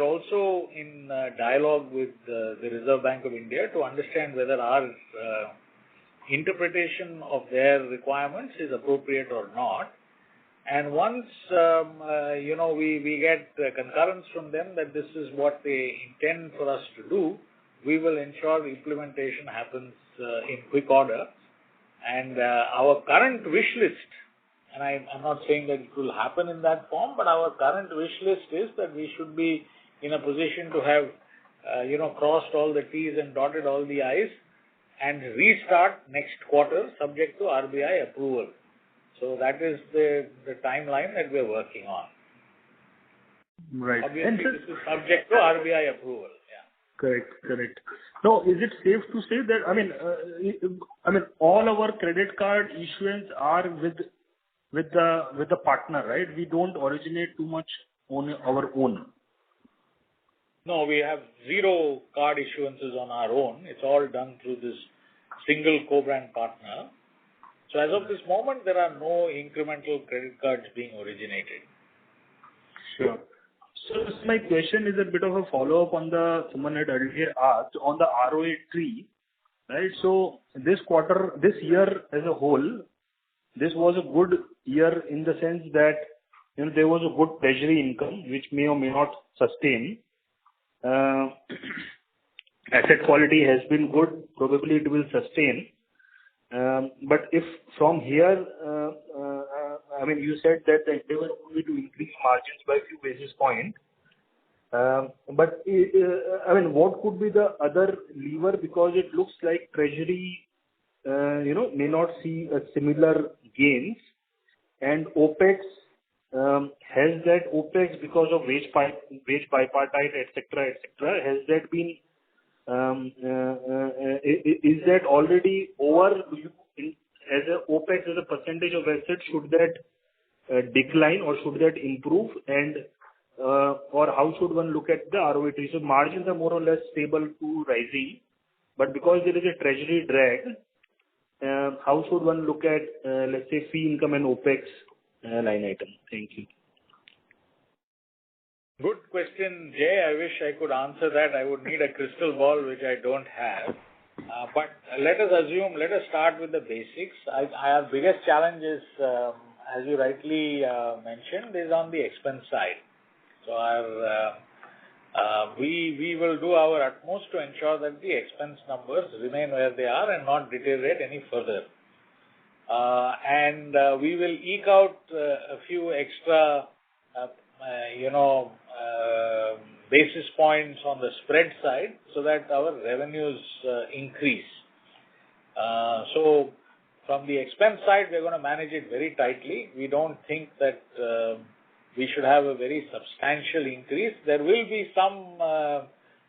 C: also in dialogue with the Reserve Bank of India to understand whether our interpretation of their requirements is appropriate or not. And once, we get concurrence from them that this is what they intend for us to do, we will ensure the implementation happens in quick order. And our current wish list, and I'm not saying that it will happen in that form, but our current wish list is that we should be in a position to have, crossed all the T's and dotted all the I's and restart next quarter subject to RBI approval. So that is the timeline that we're working on.
D: Right.
C: Obviously, this is subject to RBI approval. Yeah.
D: Correct. Now, is it safe to say that all our credit card issuance are with the partner, right? We don't originate too much on our own.
C: No, we have zero card issuances on our own. It's all done through this single co-brand partner. So as of this moment, there are no incremental credit cards being originated.
D: Sure. So my question is a bit of a follow-up on someone had earlier asked on the ROA tree, right? So this year as a whole, this was a good year in the sense that there was a good treasury income which may or may not sustain. Asset quality has been good, probably it will sustain. But if from here, you said that the endeavor would be to increase margins by a few basis points. But what could be the other lever? Because it looks like treasury, may not see a similar gains, and OPEX has that OPEX because of wage bipartite, etc., has that been is that already over? As a OPEX as a percentage of assets, should that decline or should that improve? And or how should one look at the ROA? So margins are more or less stable to rising, but because there is a treasury drag, how should one look at let's say fee income and OPEX line item? Thank you.
C: Good question, Jay. I wish I could answer that. I would need a crystal ball, which I don't have. But let us start with the basics. Our biggest challenge is, as you rightly mentioned, is on the expense side. So we will do our utmost to ensure that the expense numbers remain where they are and not deteriorate any further. And we will eke out a few extra, basis points on the spread side so that our revenues increase. So from the expense side, we're going to manage it very tightly. We don't think that we should have a very substantial increase. There will be some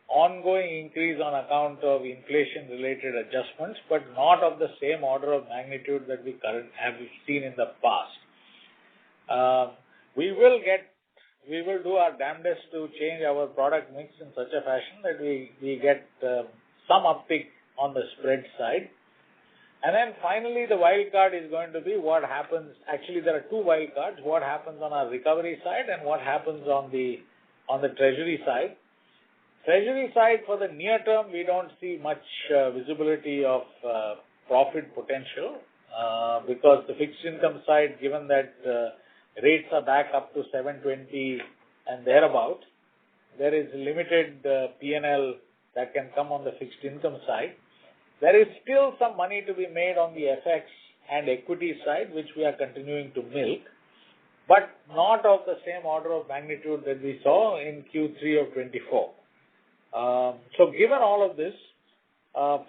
C: ongoing increase on account of inflation-related adjustments, but not of the same order of magnitude that we have seen in the past. We will do our damnedest to change our product mix in such a fashion that we get some uptick on the spread side. And then finally, the wild card is going to be what happens. Actually, there are two wild cards: what happens on our recovery side and what happens on the treasury side. Treasury side, for the near term, we don't see much visibility of profit potential because the fixed income side, given that rates are back up to 720 and thereabout, there is limited P&L that can come on the fixed income side. There is still some money to be made on the FX and equity side, which we are continuing to milk, but not of the same order of magnitude that we saw in Q3 of 24. So given all of this,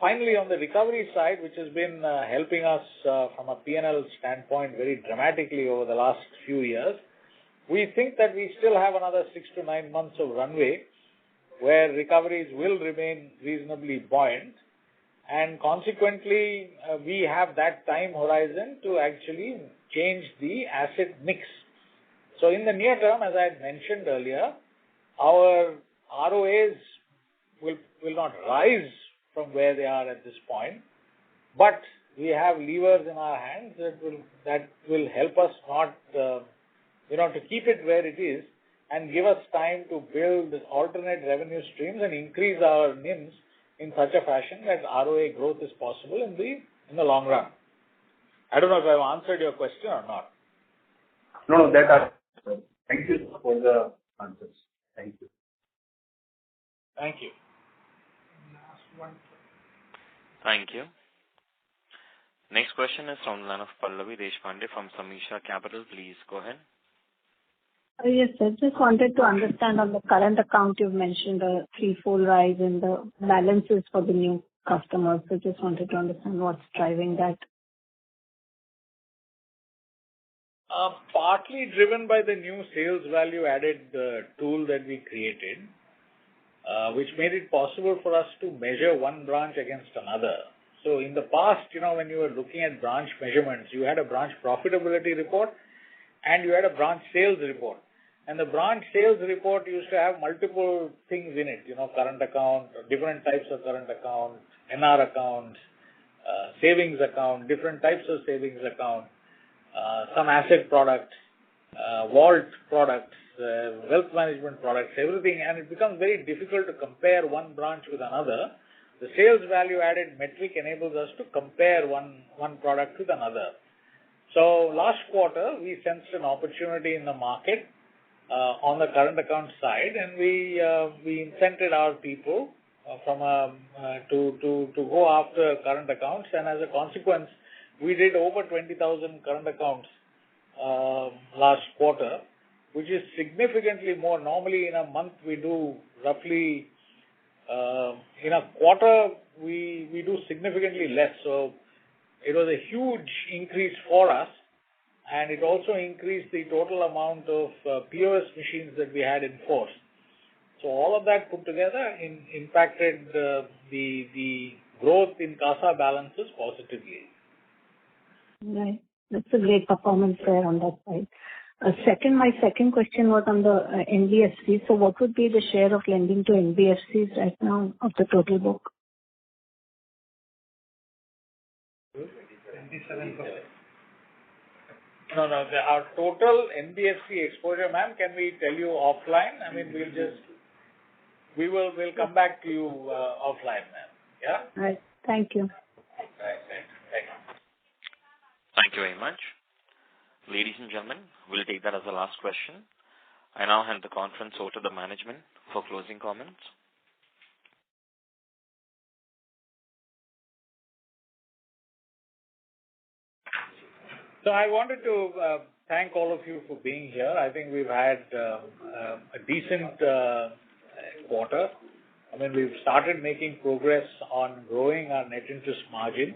C: finally on the recovery side, which has been helping us from a P&L standpoint very dramatically over the last few years, we think that we still have another 6 to 9 months of runway where recoveries will remain reasonably buoyant, and consequently we have that time horizon to actually change the asset mix. So in the near term, as I had mentioned earlier, our ROAs will not rise from where they are at this point, but we have levers in our hands that will help us not, to keep it where it is, and give us time to build alternate revenue streams and increase our NIMs in such a fashion that ROA growth is possible in the long run. I don't know if I've answered your question or not.
D: No, that. Thank you for the answers. Thank you.
C: Thank you.
A: Thank you. Next question is from the line of Pallavi Deshpande from Samisha Capital. Please go ahead.
N: Yes, sir. Just wanted to understand on the current account, you've mentioned a threefold rise in the balances for the new customers. So just wanted to understand what's driving that.
C: Partly driven by the new sales value added tool that we created, which made it possible for us to measure one branch against another. So in the past, when you were looking at branch measurements, you had a branch profitability report and you had a branch sales report. And the branch sales report used to have multiple things in it, current account, different types of current account, NR accounts, savings account, different types of savings account, some asset products, vault products, wealth management products, everything. And it becomes very difficult to compare one branch with another. The sales value added metric enables us to compare one product with another. So last quarter, we sensed an opportunity in the market on the current account side, and we incented our people to go after current accounts, and as a consequence, we did over 20,000 current accounts last quarter, which is significantly more. Normally, in a month, we do roughly in a quarter we do significantly less. So it was a huge increase for us, and it also increased the total amount of POS machines that we had in force. So all of that put together impacted the growth in CASA balances positively.
N: Right. That's a great performance there on that side. My second question was on the NBFCs. So what would be the share of lending to NBFCs right now of the total book?
C: 27%. No. Our total NBFC exposure, ma'am, can we tell you offline? I mean, we'll come back to you offline, ma'am. Yeah?
N: Right. Thank you.
C: Right. Thank you.
A: Thank you very much. Ladies and gentlemen, we'll take that as the last question. I now hand the conference over to the management for closing comments.
C: So I wanted to thank all of you for being here. I think we've had a decent quarter. I mean, we've started making progress on growing our net interest margin.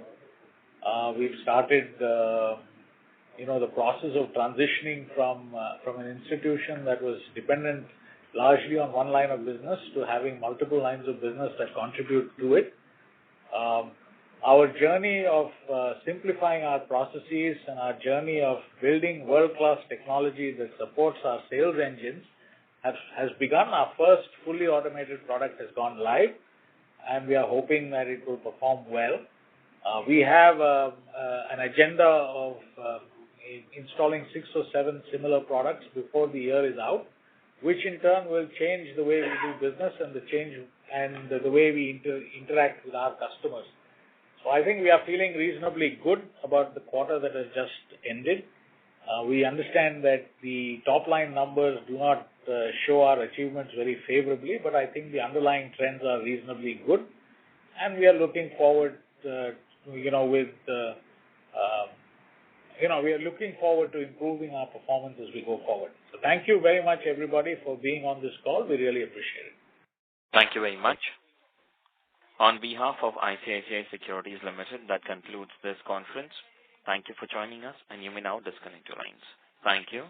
C: We've started the process of transitioning from an institution that was dependent largely on one line of business to having multiple lines of business that contribute to it. Our journey of simplifying our processes and our journey of building world-class technology that supports our sales engines has begun. Our first fully automated product has gone live, and we are hoping that it will perform well. We have an agenda of installing 6 or 7 similar products before the year is out, which in turn will change the way we do business and the way we interact with our customers. So I think we are feeling reasonably good about the quarter that has just ended. We understand that the top line numbers do not show our achievements very favorably, but I think the underlying trends are reasonably good, and we are looking forward we are looking forward to improving our performance as we go forward. So thank you very much, everybody, for being on this call. We really appreciate it.
A: Thank you very much. On behalf of ICICI Securities Limited, that concludes this conference. Thank you for joining us, and you may now disconnect your lines. Thank you.